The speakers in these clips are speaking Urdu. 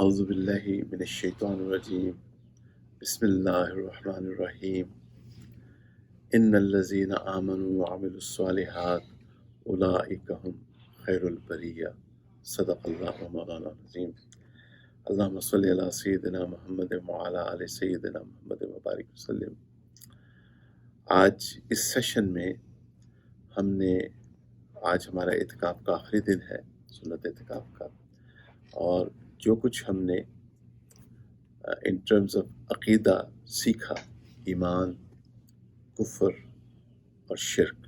اعوذ باللہ من الشیطان الرجیم بسم اللہ الرحمن الرحیم ان الذین آمنوا وعملوا الصالحات اولئک هم خیر البریہ صدق اللہ مولانا العظیم اللہم صلی علی سیدنا محمد وعلی آل سیدنا محمد وبارک وسلم۔ آج اس سیشن میں ہم نے آج ہمارا اعتکاف کا آخری دن ہے، سنت اعتکاف کا، اور جو کچھ ہم نے ان ٹرمز آف عقیدہ سیکھا، ایمان، کفر اور شرک،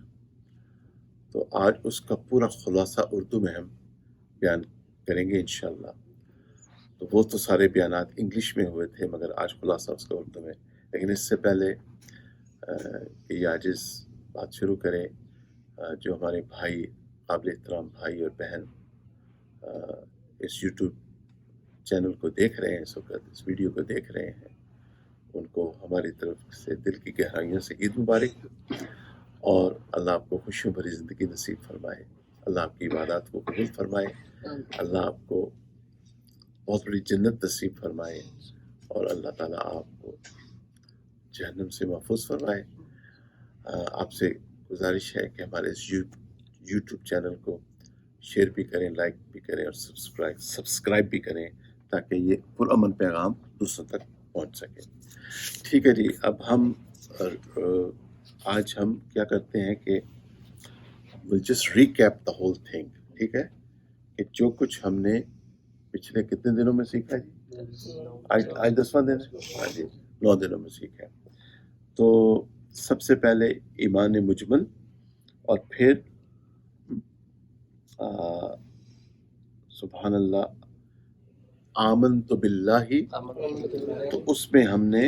تو آج اس کا پورا خلاصہ اردو میں ہم بیان کریں گے انشاءاللہ۔ تو وہ تو سارے بیانات انگلش میں ہوئے تھے، مگر آج خلاصہ اس کا اردو میں۔ لیکن اس سے پہلے کہ یہ عاجز بات شروع کریں، جو ہمارے بھائی، قابل احترام بھائی اور بہن اس یوٹیوب چینل کو دیکھ رہے ہیں، اس وقت اس ویڈیو کو دیکھ رہے ہیں، ان کو ہماری طرف سے دل کی گہرائیوں سے عید مبارک، اور اللہ آپ کو خوشیوں بھری زندگی نصیب فرمائے، اللہ آپ کی عبادات کو قبول فرمائے، اللہ آپ کو بہت بڑی جنت نصیب فرمائے، اور اللہ تعالیٰ آپ کو جہنم سے محفوظ فرمائے۔ آپ سے گزارش ہے کہ ہمارے اس یوٹیوب چینل کو شیئر بھی کریں، لائک بھی کریں، اور سبسکرائب بھی کریں، تاکہ یہ پرامن پیغام دوسروں تک پہنچ سکے۔ ٹھیک ہے جی، اب آج ہم کیا کرتے ہیں کہ we'll just recap the whole thing، ٹھیک ہے، کہ جو کچھ ہم نے پچھلے کتنے دنوں میں سیکھا جی؟ آج 10واں دن ہے، ہاں جی، 9 دنوں میں سیکھا۔ تو سب سے پہلے ایمان مجمل، اور پھر سبحان اللہ آمنت باللہ، تو اس میں ہم نے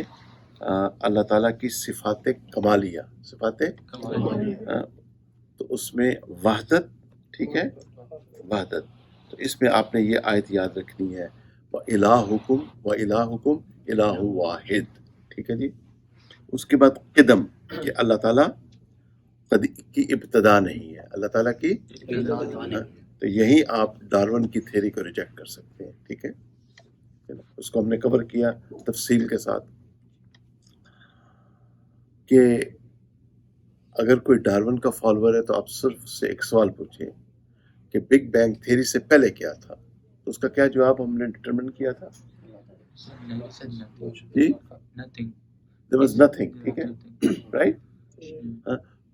اللہ تعالیٰ کی صفات کمالیہ، تو اس میں وحدت، ٹھیک ہے، وحدت، تو اس میں آپ نے یہ آیت یاد رکھنی ہے، وَإِلَٰهُكُمْ وَإِلَٰهُكُمْ إِلَٰهٌ وَاحِدٌ، ٹھیک ہے جی۔ اس کے بعد قدم، کہ اللہ تعالیٰ کی ابتدا نہیں ہے، اللہ تعالیٰ کی تو یہی آپ ڈارون کی تھیوری کو ریجیکٹ کر سکتے ہیں، ٹھیک ہے، اس کو ہم نے کور کیا تفصیل کے ساتھ، کہ اگر کوئی ڈارون کا فالوور ہے تو آپ صرف اس سے ایک سوال پوچھیں کہ بگ بینگ تھیوری سے پہلے کیا تھا، تو اس کا کیا جواب ہم نے ڈٹرمن کیا تھا؟ جی، there was nothing، ٹھیک ہے، رائٹ،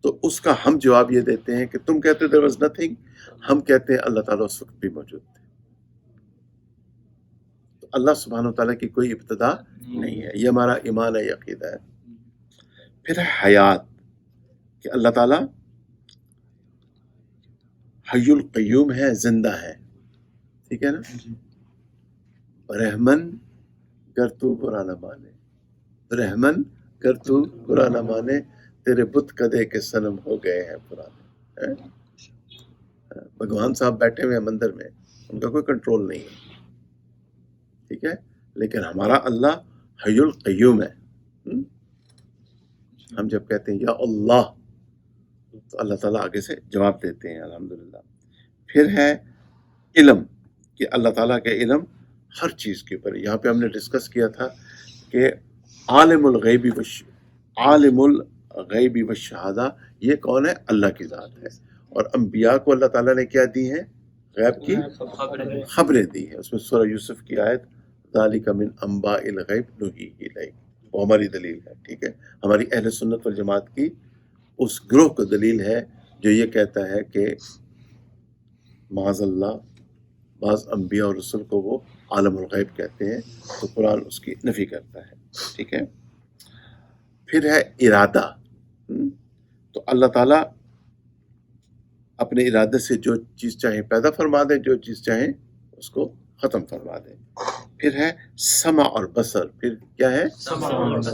تو اس کا ہم جواب یہ دیتے ہیں کہ تم کہتے there was nothing، ہم کہتے ہیں اللہ تعالیٰ اس وقت بھی موجود تھے۔ تو اللہ سبحانہ وتعالیٰ کی کوئی ابتدا نہیں ہے، یہ ہمارا ایمان ہے، یہ عقیدہ ہے۔ پھر حیات، کہ اللہ تعالیٰ حی القیوم ہے، زندہ ہے، ٹھیک ہے نا، رحمن گر تو برا نہ مانے، رحمن گر تو برا نہ مانے، تیرے بت کدے کے صنم ہو گئے ہیں پرانے۔ بھگوان صاحب بیٹھے ہوئے ہیں مندر میں، ان کا کوئی کنٹرول نہیں ہے، ٹھیک ہے، لیکن ہمارا اللہ حی القیوم ہے۔ ہم جب کہتے ہیں یا اللہ، تو اللہ تعالیٰ آگے سے جواب دیتے ہیں، الحمدللہ۔ پھر ہے علم، کہ اللہ تعالیٰ کا علم ہر چیز کے اوپر، یہاں پہ ہم نے ڈسکس کیا تھا کہ عالم الغیب والشہادہ، یہ کون ہے؟ اللہ کی ذات ہے، اور انبیاء کو اللہ تعالیٰ نے کیا دی ہیں؟ غیب کی خبریں دی ہیں۔ اس میں سورہ یوسف کی آیت ذالک من انباء الغیب نوحیہ الیک، وہ ہماری دلیل ہے، ٹھیک ہے، ہماری اہل سنت والجماعت کی اس گروہ کو دلیل ہے جو یہ کہتا ہے کہ معاذ اللہ بعض انبیاء اور رسل کو وہ عالم الغیب کہتے ہیں، تو قرآن اس کی نفی کرتا ہے، ٹھیک ہے۔ پھر ہے ارادہ، تو اللہ تعالیٰ اپنے ارادے سے جو چیز چاہیں پیدا فرما دیں، جو چیز چاہیں اس کو ختم فرما دیں۔ پھر ہے سمع اور بصر، پھر کیا ہے؟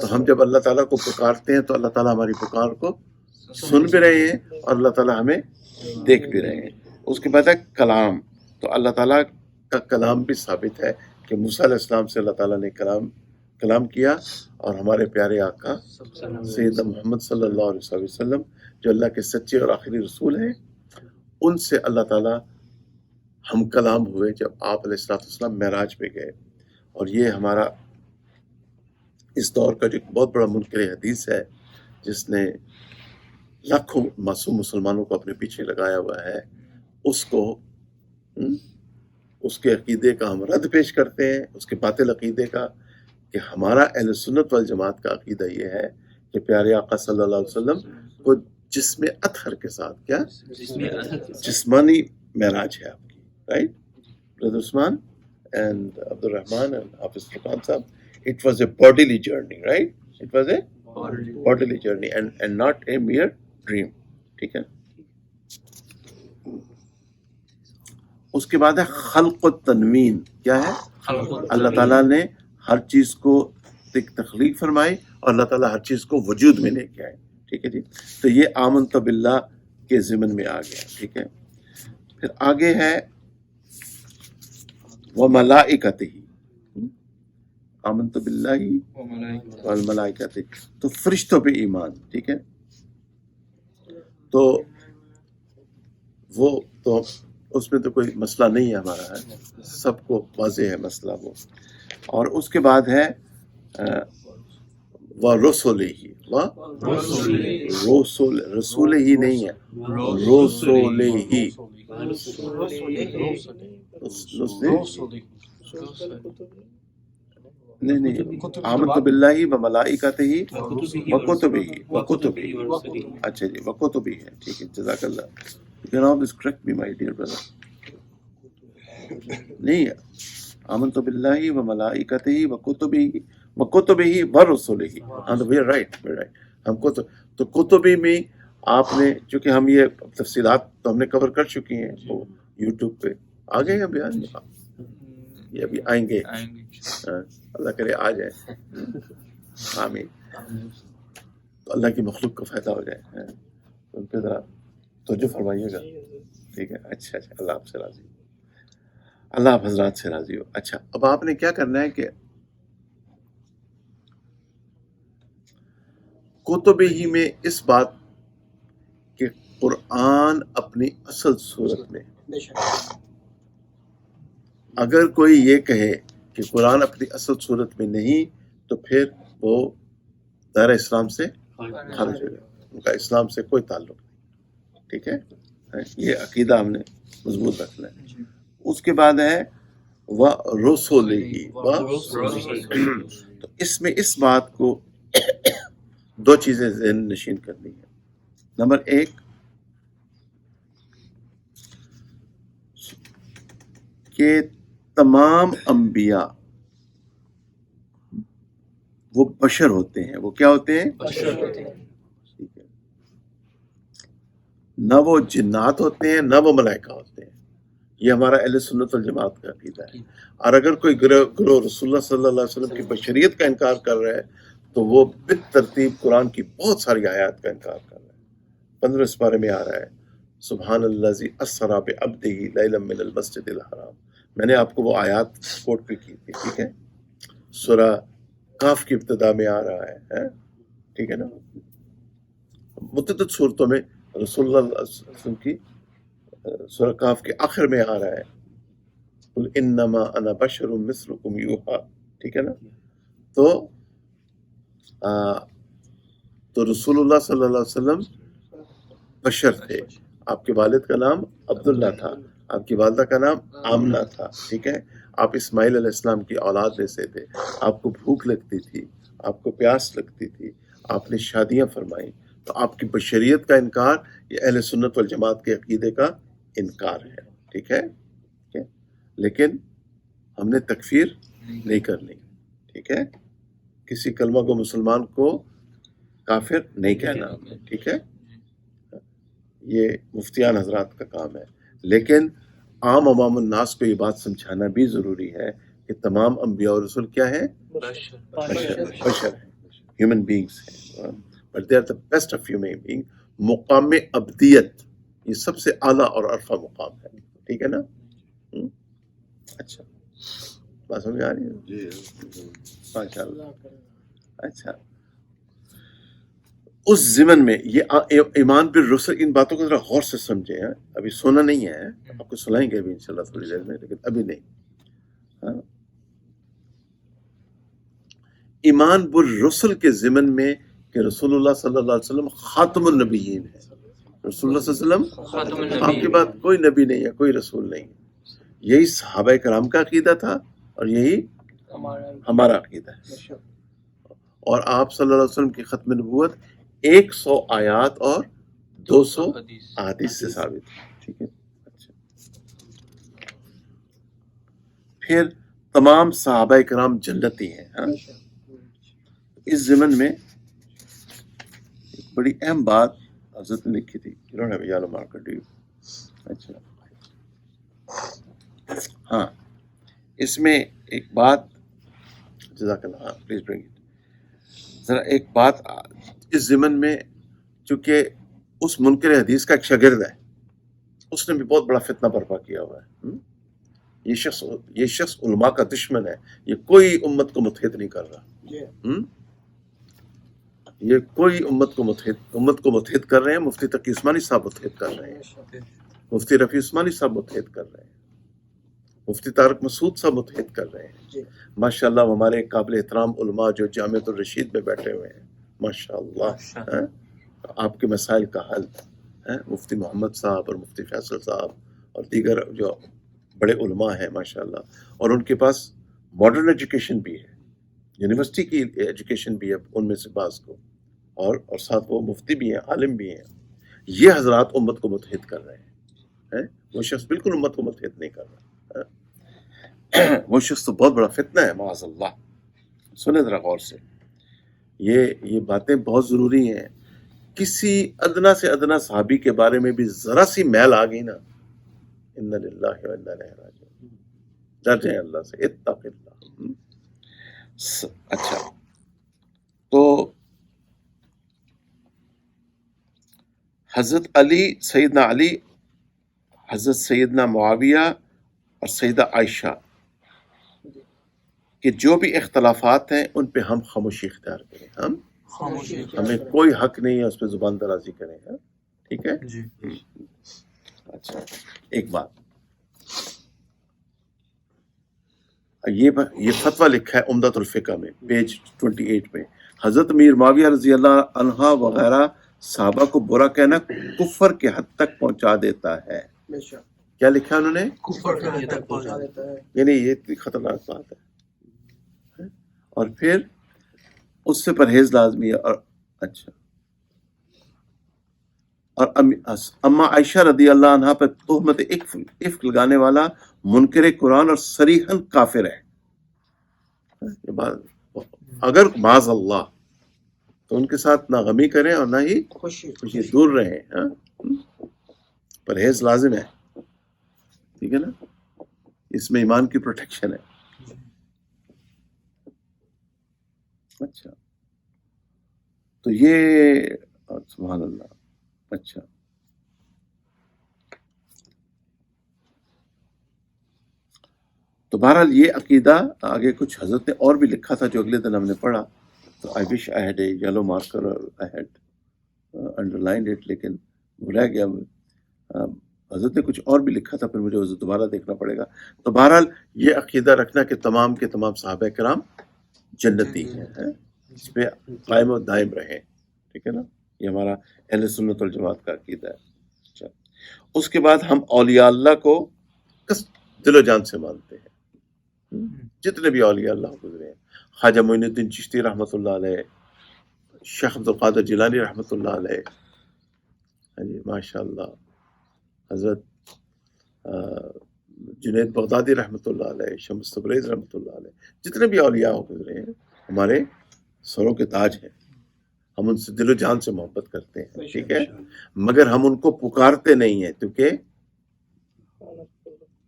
تو ہم جب اللہ تعالیٰ کو پکارتے ہیں تو اللہ تعالیٰ ہماری پکار کو سن بھی رہے ہیں، اور اللہ تعالیٰ ہمیں دیکھ بھی رہے ہیں۔ اس کے بعد ہے کلام، تو اللہ تعالیٰ کا کلام بھی ثابت ہے کہ موسیٰ علیہ السلام سے اللہ تعالیٰ نے کلام کیا، اور ہمارے پیارے آقا سیدنا محمد صلی اللہ علیہ وسلم جو اللہ کے سچے اور آخری رسول ہیں، ان سے اللہ تعالیٰ ہم کلام ہوئے جب آپ علیہ السلام معراج پہ گئے۔ اور یہ ہمارا اس دور کا جو ایک بہت بڑا منکر حدیث ہے، جس نے لاکھوں معصوم مسلمانوں کو اپنے پیچھے لگایا ہوا ہے، اس کو اس کے عقیدے کا ہم رد پیش کرتے ہیں، اس کے باطل عقیدے کا، کہ ہمارا اہل سنت والجماعت کا عقیدہ یہ ہے کہ پیارے آقا صلی اللہ علیہ وسلم کو جسم اطہر کے ساتھ کیا جسمانی معراج ہے آپ کی، right Brother Usman and Abdul Rahman and حافظ فرقان صاحب، it was a bodily journey, right? It was a bodily journey and not a mere dream. ٹھیک ہے. اس کے بعد ہے خلق و تنوین. کیا ہے؟ اللہ تعالیٰ نے ہر چیز کو تخلیق فرمائی اور اللہ تعالیٰ ہر چیز کو وجود میں لے کے آئے. ٹھیک ہے جی. تو یہ آمنت باللہ کے ضمن میں آ گیا. ٹھیک ہے. پھر آگے ہے وملائکتہ، آمنت باللہ والملائکۃ، تو فرشتوں پہ ایمان. ٹھیک ہے. تو وہ تو اس میں تو کوئی مسئلہ نہیں ہے ہمارا، ہے سب کو واضح ہے مسئلہ وہ. اور اس کے بعد ہے وَرُسُلِهِ، رسول ہی نہیں ہے، نہیں آمنت باللہ وملائکتہ وکتبہ. اچھا جی، وکتبہ ہے. ٹھیک ہے، جزاک اللہ. You can always correct me, my dear brother. نہیں ہے آمنت باللہ وملائکتہ وکتبہ ورسلہ. ہاں تو we are right. ہم کو تو کتبی میں آپ نے، چونکہ ہم یہ تفصیلات تو ہم نے کور کر چکی ہیں، وہ یوٹیوب پہ آ گئے ہیں بیان، یہ ابھی آئیں گے، اللہ کرے آ جائے. آمین. تو اللہ کی مخلوق کو فائدہ ہو جائے. ان پہ ذرا توجہ فرمائیے گا. ٹھیک ہے. اچھا، اللہ آپ سے راضی ہو، اللہ آپ حضرات سے راضی ہو. اچھا، اب آپ نے کیا کرنا ہے کہ کتب ہی میں اس بات کہ قرآن اپنی اصل صورت میں، اگر کوئی یہ کہے کہ قرآن اپنی اصل صورت میں نہیں تو پھر وہ دائرہ اسلام سے خارج ہو گیا، ان کا اسلام سے کوئی تعلق نہیں. ٹھیک ہے. یہ عقیدہ ہم نے مضبوط رکھنا ہے. اس کے بعد ہے وَرُسُلِهِ، تو اس میں اس بات کو دو چیزیں ذہن نشین کرنی ہے. نمبر ایک کہ تمام انبیاء وہ بشر ہوتے ہیں. وہ کیا ہوتے ہیں؟ بشر ہوتے ہیں. ٹھیک ہے. نہ وہ جنات ہوتے ہیں نہ وہ ملائکہ ہوتے ہیں. یہ ہمارا اہل سنت والجماعت کا عقیدہ ہے. اور اگر کوئی گروہ رسول اللہ صلی اللہ علیہ وسلم کی بشریت کا انکار کر رہا ہے تو وہ بالترتیب قرآن کی بہت ساری آیات کا انکار کر رہا ہے. 15 سپارے میں آ رہا ہے سبحان الذی اسری بعبدہ لیلا من المسجد الحرام. میں نے آپ کو وہ آیات کوٹ بھی کی تھی. ٹھیک ہے. سورہ کاف کی ابتدا میں آ رہا ہے. ٹھیک ہے نا. متعدد صورتوں میں رسول اللہ صلی اللہ علیہ وسلم کی سورہ کاف کے آخر میں آ رہا ہے قل انما انا بشر مثلکم یوحی. ٹھیک ہے نا. تو رسول اللہ صلی اللہ علیہ وسلم بشر تھے. آپ کے والد کا نام عبداللہ تھا، آپ کی والدہ کا نام آمنہ تھا. ٹھیک ہے. آپ اسماعیل علیہ السلام کی اولاد میں سے تھے. آپ کو بھوک لگتی تھی، آپ کو پیاس لگتی تھی، آپ نے شادیاں فرمائیں. تو آپ کی بشریت کا انکار یہ اہل سنت والجماعت کے عقیدے کا انکار ہے. ٹھیک ہے. لیکن ہم نے تکفیر نہیں کرنی. ٹھیک ہے. کسی کلمہ کو مسلمان کو کافر نہیں کہنا. ٹھیک ہے. یہ مفتیان حضرات کا کام ہے. لیکن عام عوام الناس کو یہ بات سمجھانا بھی ضروری ہے کہ تمام انبیاء اور رسول کیا ہیں؟ بشر ہیں، ہیومن بینگز ہیں. But they are the best of human being. مقام ابدیت یہ سب سے اعلیٰ اور عرفہ مقام ہے. ٹھیک ہے نا. اچھا، بات سمجھ آ رہی ہے؟ جی ماشاء اللہ. اچھا، اس ضمن میں یہ ایمان بالرسل، ان باتوں کو ذرا غور سے سمجھیں. ابھی سونا نہیں ہے، آپ کو سلائیں گے ابھی انشاءاللہ تھوڑی دیر میں، لیکن ابھی نہیں. ایمان بالرسل کے ضمن میں کہ رسول اللہ صلی اللہ علیہ وسلم خاتم النبیین ہے. رسول اللہ صلی اللہ علیہ وسلم آپ کے بعد کوئی نبی نہیں ہے، کوئی رسول نہیں ہے. یہی صحابہ کرام کا عقیدہ تھا اور یہی ہمارا عقیدہ ہے. اور آپ صلی اللہ علیہ وسلم کی ختم نبوت 100 آیات اور 200 احادیث سے ثابت ہے. ٹھیک ہے. اچھا، پھر تمام صحابہ کرام جنتی ہیں. ہاں، اس ضمن میں ایک بڑی اہم بات حضرت نے لکھی تھی. اچھا، ہاں، اس میں ایک بات، جزاک اللہ، پلیز برنگ اٹ، ذرا ایک بات اس ضمن میں، چونکہ اس منکر حدیث کا ایک شاگرد ہے، اس نے بھی بہت بڑا فتنہ برپا کیا ہوا ہے. یہ شخص علماء کا دشمن ہے. یہ کوئی امت کو متحد نہیں کر رہا. یہ کوئی امت کو متحد کر رہے ہیں. مفتی تقی عثمانی صاحب متحد کر رہے ہیں، مفتی رفیع عثمانی صاحب متحد کر رہے ہیں، مفتی طارق مسعود صاحب متحد کر رہے ہیں. ماشاء اللہ ہمارے قابل احترام علماء جو جامعۃ الرشید میں بیٹھے ہوئے ہیں، ماشاء اللہ آپ کے مسائل کا حل، مفتی محمد صاحب اور مفتی فیصل صاحب اور دیگر جو بڑے علماء ہیں ماشاء اللہ، اور ان کے پاس ماڈرن ایجوکیشن بھی ہے، یونیورسٹی کی ایجوکیشن بھی ہے ان میں سے بعض کو، اور ساتھ وہ مفتی بھی ہیں، عالم بھی ہیں. یہ حضرات امت کو متحد کر رہے ہیں. وہ شخص بالکل امت کو متحد نہیں کر رہا. وہ شخص تو بہت بڑا فتنہ ہے معاذ اللہ. سنیں ذرا غور سے، یہ باتیں بہت ضروری ہیں. کسی ادنا سے ادنا صحابی کے بارے میں بھی ذرا سی میل آ گئی نا، انا للہ و انا الیہ راجعون، ڈر جائیں اللہ سے، اتق اللہ. اچھا، تو حضرت علی، سیدنا علی، حضرت سیدنا معاویہ اور سیدہ عائشہ کہ جو بھی اختلافات ہیں ان پہ ہم خاموشی اختیار کریں. ہمیں کوئی حق نہیں ہے اس پہ زبان درازی کریں. ٹھیک ہے جی. اچھا، ایک بات، یہ فتویٰ لکھا ہے عمدۃ الفقہ میں پیج 28 میں. حضرت امیر معاویہ رضی اللہ عنہ وغیرہ صحابہ کو برا کہنا کفر کے حد تک پہنچا دیتا ہے. کیا لکھا انہوں نے؟ کفر کے حد تک پہنچا دیتا ہے. یعنی یہ اتنی خطرناک بات ہے. اور پھر اس سے پرہیز لازمی ہے. اور اچھا، اور اما عائشہ رضی اللہ عنہ پر تہمت افک لگانے والا منکر قرآن اور صریحاً کافر ہے. اگر معاذ اللہ تو ان کے ساتھ نہ غمی کریں اور نہ ہی خوشی، دور رہیں. پرہیز لازم ہے. ٹھیک ہے نا، اس میں ایمان کی پروٹیکشن ہے. اچھا، تو یہ سبحان اللہ. اچھا، تو بہرحال یہ عقیدہ آگے کچھ حضرت نے اور بھی لکھا تھا جو اگلے دن ہم نے پڑھا، تو I wish I had a yellow marker اور آئی ہیڈ انڈر لائنڈ اٹ، لیکن وہ رہ گیا. حضرت نے کچھ اور بھی لکھا تھا، پھر مجھے اسے دوبارہ دیکھنا پڑے گا. تو بہرحال یہ عقیدہ رکھنا کہ تمام کے تمام صحابہ کرام جنتی ہیں، اس پہ قائم و دائم رہیں. ٹھیک ہے نا، یہ ہمارا اہل سنت والجماعت کا عقیدہ ہے. اچھا، اس کے بعد ہم اولیاء اللہ کو دل و جان سے مانتے ہیں. جتنے بھی اولیاء اللہ گزرے ہیں، خواجہ معین الدین چشتی رحمۃ اللہ علیہ، شیخ عبد القادر جیلانی رحمۃ اللہ علیہ، جی ماشاء اللہ، حضرت جنید بغدادی رحمۃ اللہ علیہ، شمس تبریز رحمۃ اللہ علیہ، جتنے بھی اولیاء گزرے ہیں ہمارے سروں کے تاج ہیں. ہم ان سے دل و جان سے محبت کرتے ہیں. ٹھیک ہے، مگر ہم ان کو پکارتے نہیں ہیں کیونکہ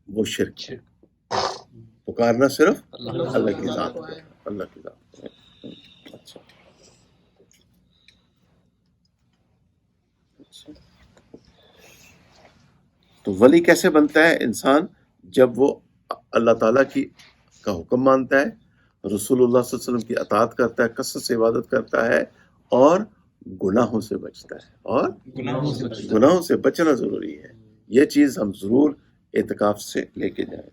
وہ شرک ہے. پکارنا صرف اللہ کی ذات ہے، اللہ کی ذات ہے. اچھا، تو ولی کیسے بنتا ہے انسان؟ جب وہ اللہ تعالیٰ کا حکم مانتا ہے، رسول اللہ صلی اللہ علیہ وسلم کی اطاعت کرتا ہے، کثرت سے عبادت کرتا ہے، اور گناہوں سے بچتا ہے. اور گناہوں سے بچنا ضروری ہے. یہ چیز ہم ضرور اعتکاف سے لے کے جائیں.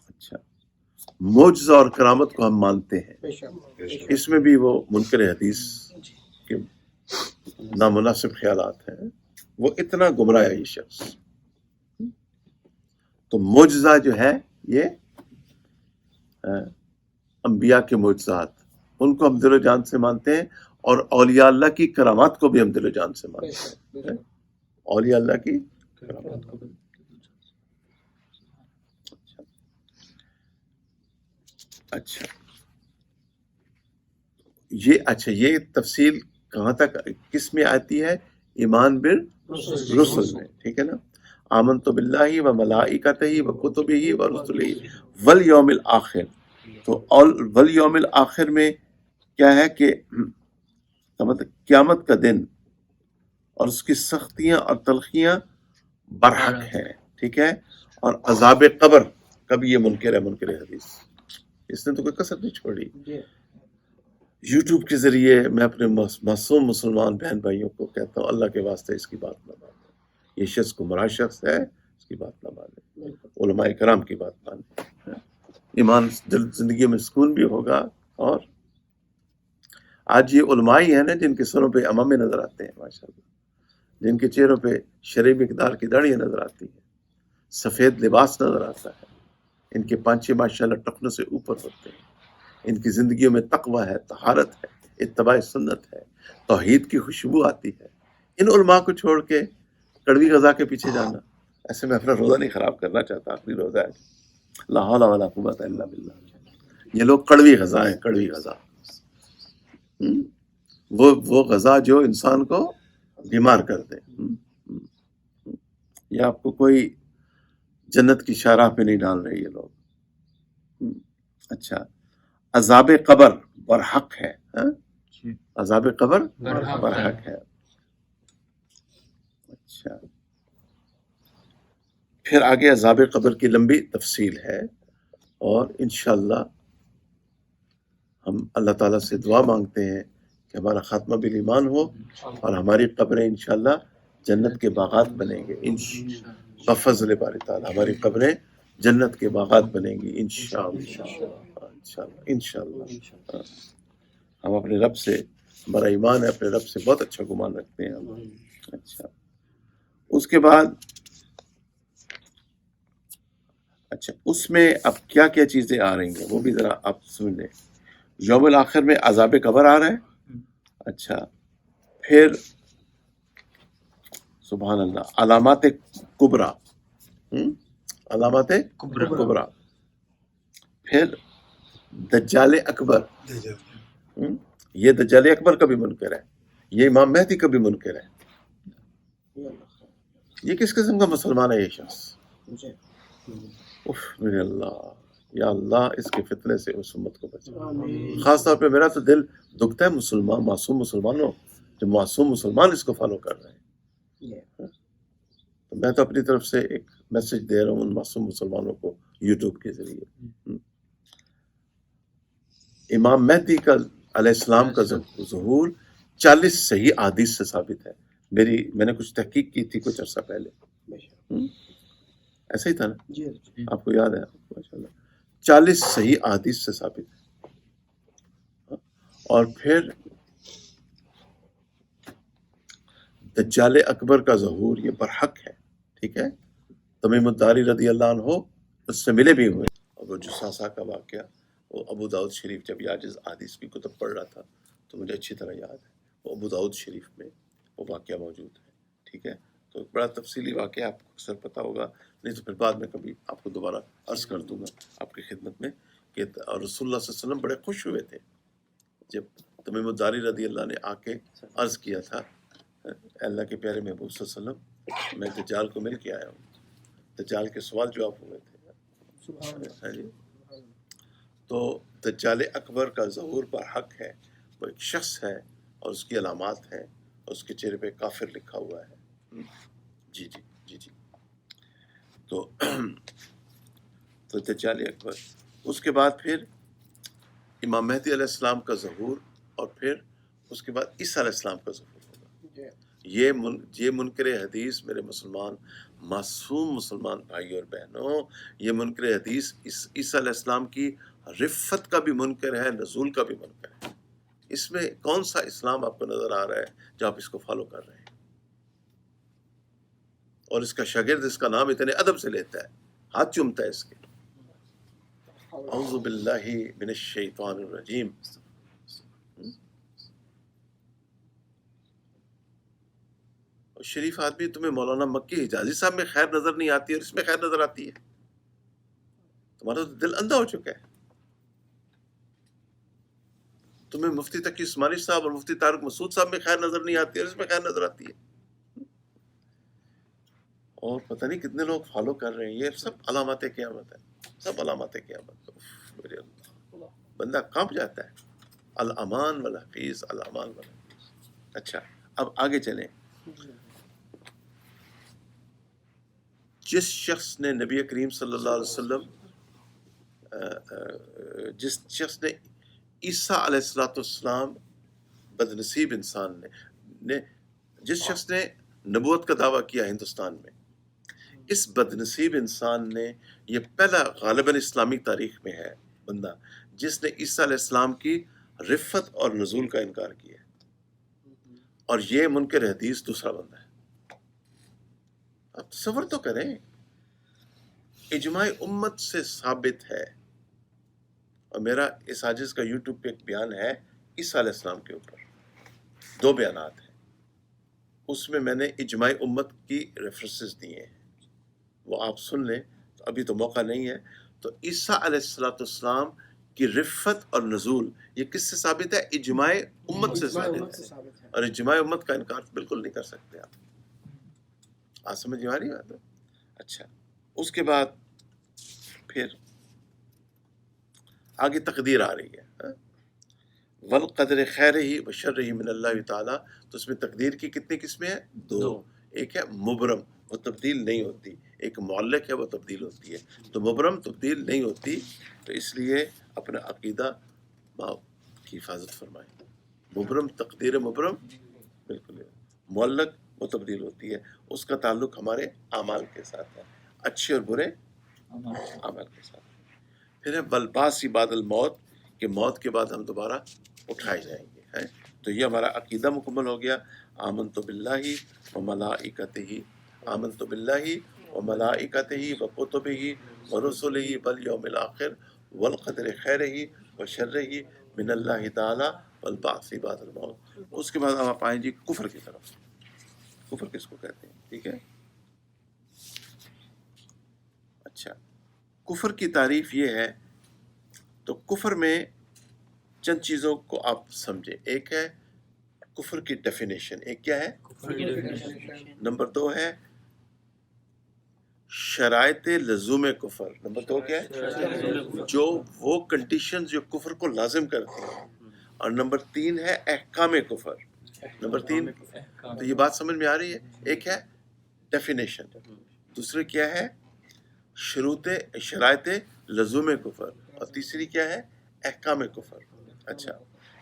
اچھا، معجزہ اور کرامت کو ہم مانتے ہیں، اس میں بھی وہ منکر حدیث کے نامناسب خیالات ہیں، وہ اتنا گمراہ ہے یہ شخص. تو معجزہ جو ہے یہ انبیاء کے معجزات، ان کو ہم دل و جان سے مانتے ہیں، اور اولیاء اللہ کی کرامات کو بھی ہم دل و جان سے مانتے ہیں. اولیاء اللہ کی کرامات کو بھی. اچھا یہ تفصیل کہاں تک کس میں آتی ہے؟ ایمان بالرسل میں، ٹھیک ہے نا. آمنت باللہ و ملائکتہ و کتبہ و رسلہ والیوم الآخر. تو والیوم الآخر میں کیا ہے کہ مطلب قیامت کا دن اور اس کی سختیاں اور تلخیاں برحق ہیں، ٹھیک ہے. اور عذاب قبر کبھی یہ منکر ہے، منکر حدیث، اس نے تو کوئی کسر نہیں چھوڑی. یوٹیوب کے ذریعے میں اپنے معصوم مسلمان بہن بھائیوں کو کہتا ہوں اللہ کے واسطے اس کی بات نہ مانیں، یہ شخص گمراہ شخص ہے، اس کی بات نہ مانیں، علماء کرام کی بات مانیں. ایمان زندگی میں سکون بھی ہوگا. اور آج یہ علماء ہی ہیں نا جن کے سروں پہ امامے نظر آتے ہیں ماشاءاللہ، جن کے چہروں پہ شرعی مقدار کی داڑیاں نظر آتی ہیں، سفید لباس نظر آتا ہے، ان کے پانچے ماشاءاللہ ٹخنوں سے اوپر ہوتے ہیں، ان کی زندگیوں میں تقوی ہے، طہارت ہے، اتباع سنت ہے، توحید کی خوشبو آتی ہے. ان علماء کو چھوڑ کے کڑوی غذا کے پیچھے جانا، ایسے میں اپنا روزہ نہیں خراب کرنا چاہتا، آخری روزہ ہے، لا حول ولا قوت الا باللہ. یہ لوگ کڑوی غذا ہیں، کڑوی غذا، وہ غذا جو انسان کو بیمار کر دے. یہ آپ کو کوئی جنت کی شاہراہ پہ نہیں ڈال رہے یہ لوگ. اچھا عذاب قبر برحق ہے، عذاب قبر برحق ہے. اچھا پھر آگے عذاب قبر کی لمبی تفصیل ہے، اور انشاءاللہ ہم اللہ تعالیٰ سے دعا مانگتے ہیں کہ ہمارا خاتمہ بالایمان ہو اور ہماری قبریں انشاءاللہ جنت کے باغات بنیں گے. بفضل باری تعالیٰ ہماری قبریں جنت کے باغات بنیں گی انشاءاللہ. ہم اپنے رب سے، ہمارا ایمان ہے اپنے رب سے بہت اچھا گمان رکھتے ہیں ہم. اچھا اس کے بعد اچھا اس میں اب کیا کیا چیزیں آ رہی ہیں وہ بھی ذرا آپ سن لیں. یوم الآخر میں عذاب قبر آ رہا ہے. اچھا پھر سبحان اللہ علامات کبریٰ، علامات کبریٰ. پھر دجال اکبر، یہ دجال اکبر کا بھی منکر ہے، یہ امام مہدی کا بھی منکر ہے. یہ کس قسم کا مسلمان ہے یہ شخص؟ میرے اللہ، یا اللہ اس کے فتنے سے اس امت کو بچا. خاص طور پہ میرا تو دل دکھتا ہے مسلمان، معصوم مسلمانوں، جو معصوم مسلمان اس کو فالو کر رہے ہیں. تو میں تو اپنی طرف سے ایک میسج دے رہا ہوں ان معصوم مسلمانوں کو یوٹیوب کے ذریعے. امام مہدی کا علیہ السلام کا ظہور 40 صحیح احادیث سے ثابت ہے. میں نے کچھ تحقیق کی تھی کچھ عرصہ پہلے، ایسا ہی تھا نا؟ آپ کو یاد ہے؟ ماشاءاللہ 40 صحیح احادیث سے ثابت ہے. اور پھر دجال اکبر کا ظہور یہ برحق ہے، ٹھیک ہے. تمیم الداری رضی اللہ عنہ اس سے ملے بھی ہوئے، اور وہ جساسا کا واقعہ وہ ابو داؤد شریف، جب یاجز احادیث کی کتب پڑھ رہا تھا تو مجھے اچھی طرح یاد ہے، وہ ابو داؤد شریف میں وہ واقعہ موجود ہے، ٹھیک ہے. تو ایک بڑا تفصیلی واقعہ آپ کو اکثر پتہ ہوگا، نہیں تو پھر بعد میں کبھی آپ کو دوبارہ عرض کر دوں گا آپ کی خدمت میں کہ رسول اللہ صلی اللہ علیہ وسلم بڑے خوش ہوئے تھے جب تمیم الداری رضی اللہ نے آ کے عرض کیا تھا اللہ کے پیارے محبوب صلی اللہ علیہ وسلم میں دجال کو مل کے آیا ہوں. دجال کے سوال جواب ہوئے تھے. تو دجال اکبر کا ظہور برحق ہے، وہ ایک شخص ہے اور اس کی علامات ہیں، اور اس کے چہرے پہ کافر لکھا ہوا ہے. جی جی جی جی. تو دجال اکبر، اس کے بعد پھر امام مہدی علیہ السلام کا ظہور، اور پھر اس کے بعد عیسیٰ علیہ السلام کا ظہور ہوگا. یہ منکر حدیث میرے مسلمان معصوم مسلمان بھائی اور بہنوں، یہ منکر حدیث عیسیٰ علیہ السلام کی رفت کا بھی منکر ہے، نزول کا بھی منکر ہے. اس میں کون سا اسلام آپ کو نظر آ رہا ہے جو آپ اس کو فالو کر رہے ہیں؟ اور اس کا شاگرد اس کا نام اتنے ادب سے لیتا ہے، ہاتھ چومتا ہے اس کے. اعوذ باللہ من الشیطان الرجیم. شریف آدمی تمہیں مولانا مکی حجازی صاحب میں خیر نظر نہیں آتی اور اس میں خیر نظر آتی ہے. تمہارا تو دل اندھا ہو چکا ہے. تمہیں مفتی تقی عثمانی صاحب اور مفتی طارق مسعود صاحب میں خیر نظر نہیں آتی اور اس میں خیر نظر آتی ہے. اور پتہ نہیں کتنے لوگ فالو کر رہے ہیں. یہ سب علامات قیامت ہے، سب علامات قیامت. میرے اللہ، بندہ کانپ جاتا ہے. الامان والحفیظ، الامان والحفیظ. اچھا اب آگے چلیں. جس شخص نے نبی کریم صلی اللہ علیہ وسلم جس شخص نے عیسیٰ علیہ السلام بدنصیب انسان نے جس شخص نے نبوت کا دعویٰ کیا ہندوستان میں، اس بدنصیب انسان نے، یہ پہلا غالباً اسلامی تاریخ میں ہے بندہ جس نے عیسیٰ علیہ السلام کی رفت اور نزول کا انکار کیا ہے. اور یہ منکر حدیث دوسرا بندہ ہے. آپ تصور تو کریں، اجماع امت سے ثابت ہے. اور میرا اس عاجز کا یوٹیوب پہ ایک بیان ہے عیسیٰ علیہ السلام کے اوپر، 2 بیانات ہیں. اس میں میں نے اجماع امت کی ریفرنسز دیے ہیں، وہ آپ سن لیں. تو ابھی تو موقع نہیں ہے. تو عیسیٰ علیہ السلام کی رفت اور نزول یہ کس سے ثابت ہے؟ اجماع امت سے ثابت ہے. اور اجماع امت کا انکار بالکل نہیں کر سکتے آپ. آج سمجھ میں آ رہی بات ہے؟ اچھا اس کے بعد پھر آگے تقدیر آ رہی ہے. والقدر خیرہ و شرہ من اللہ تعالیٰ. تو اس میں تقدیر کی کتنی قسمیں ہیں؟ 2. ایک ہے مبرم، وہ تبدیل نہیں ہوتی. ایک معلق ہے، وہ تبدیل ہوتی ہے. تو مبرم تبدیل نہیں ہوتی، تو اس لیے اپنا عقیدہ کی حفاظت فرمائیں. مبرم، تقدیر مبرم بالکل ہے. معلق وہ تبدیل ہوتی ہے، اس کا تعلق ہمارے اعمال کے ساتھ ہے، اچھے اور برے اعمال کے ساتھ. پھر ہے والبعث بعد الموت، کہ موت کے بعد ہم دوبارہ اٹھائے جائیں گے. تو یہ ہمارا عقیدہ مکمل ہو گیا. آمنت باللہ و ملائکتہ، آمنت باللہ و ملائکتہ و کتبہ و رسلہ والیوم الآخر والقدر خیرہ و شرہ من اللہ تعالی والبعث بعد الموت. اس کے بعد آپ آئیں جی کفر کی طرف. کفر کس کو کہتے ہیں؟ ٹھیک ہے. اچھا کفر کی تعریف یہ ہے. تو کفر میں چند چیزوں کو آپ سمجھیں. ایک ہے کفر کی ڈیفینیشن. ایک کیا ہے؟ نمبر 2 ہے شرائط لزوم کفر. نمبر 2 کیا ہے؟ جو وہ کنڈیشن جو کفر کو لازم کرتی ہیں. اور نمبر 3 ہے احکام کفر. نمبر 3. تو یہ بات سمجھ میں آ رہی ہے؟ ایک ہے ڈیفینیشن، دوسرے کیا ہے شرائط لزوم کفر، اور تیسری کیا ہے احکام کفر. اچھا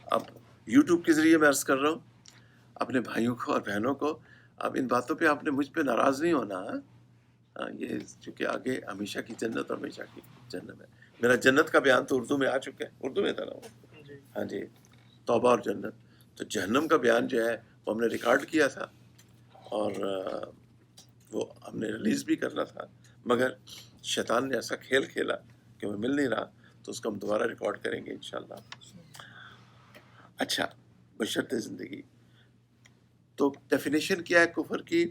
اب یوٹیوب کے ذریعے میں عرض کر رہا ہوں اپنے بھائیوں کو اور بہنوں کو، اب ان باتوں پہ آپ نے مجھ پہ ناراض نہیں ہونا. یہ چونکہ آگے ہمیشہ کی جنت اور ہمیشہ کی جنت ہے. میرا جنت کا بیان تو اردو میں آ چکا ہے، اردو میں تھا نا وہ. ہاں جی، توبہ اور جنت. تو جہنم کا بیان جو ہے وہ ہم نے ریکارڈ کیا تھا اور وہ ہم نے ریلیز بھی کرنا تھا، مگر شیطان نے ایسا کھیل کھیلا کہ وہ مل نہیں رہا. تو اس کو ہم دوبارہ ریکارڈ کریں گے انشاءاللہ. اچھا بشرط زندگی. تو ڈیفینیشن کیا ہے کفر کی؟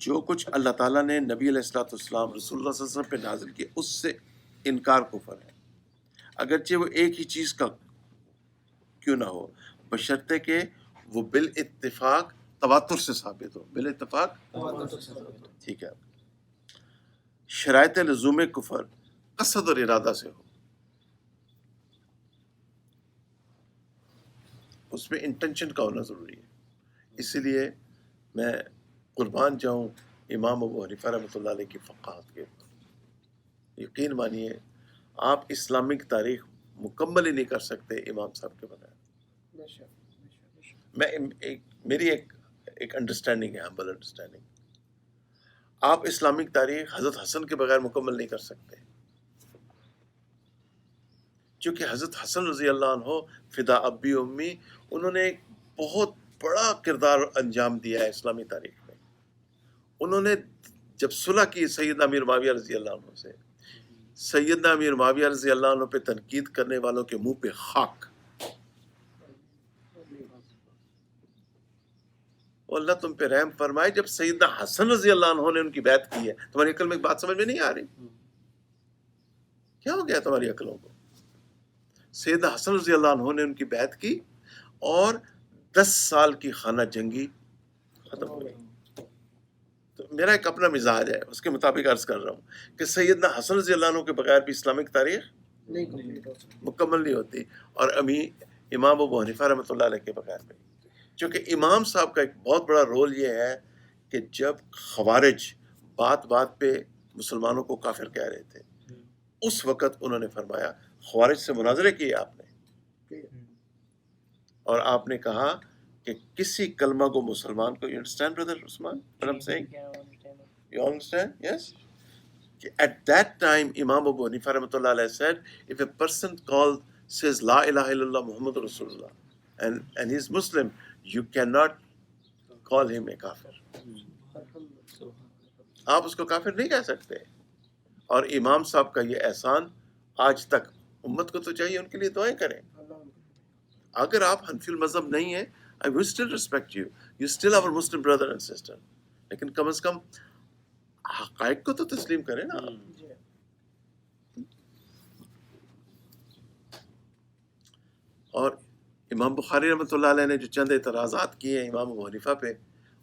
جو کچھ اللہ تعالیٰ نے نبی علیہ السلام رسول اللہ صلی اللہ علیہ وسلم پہ نازل کیا اس سے انکار کفر ہے، اگرچہ وہ ایک ہی چیز کا کیوں نہ ہو، بشرطے کہ وہ بالاتفاق تواتر سے ثابت ہو. بالاتفاق ٹھیک ہے. شرائط لزوم کفر قصد اور ارادہ سے ہو، اس میں انٹینشن کا ہونا ضروری ہے. اسی لیے میں قربان جاؤں امام ابو حنیفہ رحمۃ اللہ علیہ کی فقاہت کے. یقین مانیے آپ اسلامک تاریخ مکمل ہی نہیں کر سکتے امام صاحب کے بغیر. میری ایک انڈرسٹینڈنگ ہے، ہمبل انڈرسٹینڈنگ. آپ اسلامک تاریخ حضرت حسن کے بغیر مکمل نہیں کر سکتے. چونکہ حضرت حسن رضی اللہ عنہ فدا ابی امی، انہوں نے ایک بہت بڑا کردار انجام دیا ہے اسلامی تاریخ میں. انہوں نے جب صلح کی سیدنا امیر معاویہ رضی اللہ عنہ سے، سیدنا امیر معاویہ رضی اللہ عنہ پہ تنقید کرنے والوں کے منہ پہ خاک. اللہ تم پہ رحم فرمائے، جب سیدنا حسن رضی اللہ عنہ نے ان کی بیعت کی ہے. تمہاری عقل میں ایک بات سمجھ میں نہیں آ رہی؟ کیا ہو گیا تمہاری عقلوں کو؟ سیدنا حسن رضی اللہ عنہ نے ان کی بیعت کی اور 10 سال کی خانہ جنگی ختم ہو گئی. تو میرا ایک اپنا مزاج ہے، اس کے مطابق عرض کر رہا ہوں کہ سیدنا حسن رضی اللہ عنہ کے بغیر بھی اسلامک تاریخ مکمل نہیں ہوتی، اور امام ابو حنیفہ رحمۃ اللہ علیہ کے بغیر بھی. چونکہ امام صاحب کا ایک بہت بڑا رول یہ ہے کہ جب خوارج بات بات پہ مسلمانوں کو کافر کہہ رہے تھے، اس وقت انہوں نے فرمایا، خوارج سے مناظرے کیے آپ نے، اور آپ نے کہا کہ کسی کلمہ کو مسلمان کو، you understand brother Usman what I'm saying? You understand? Yes? At that time Imam Abu Hanifa rahmatullah alayhi said, if a person says La ilaha illallah Muhammad Rasulullah and he's Muslim, you cannot call him a kafir. آپ اس کو کافر نہیں کہہ سکتے. اور امام صاحب کا یہ احسان آج تک امت کو تو چاہیے ان کے لیے دعائیں کریں. اگر آپ حنفی المذہب نہیں ہیں, I will still respect you. You still our Muslim brother and sister. لیکن کم از کم حقائق کو تو تسلیم کریں نا. اور امام بخاری رحمۃ اللہ علیہ نے جو چند اعتراضات کیے ہیں امام ابو حنیفہ پہ،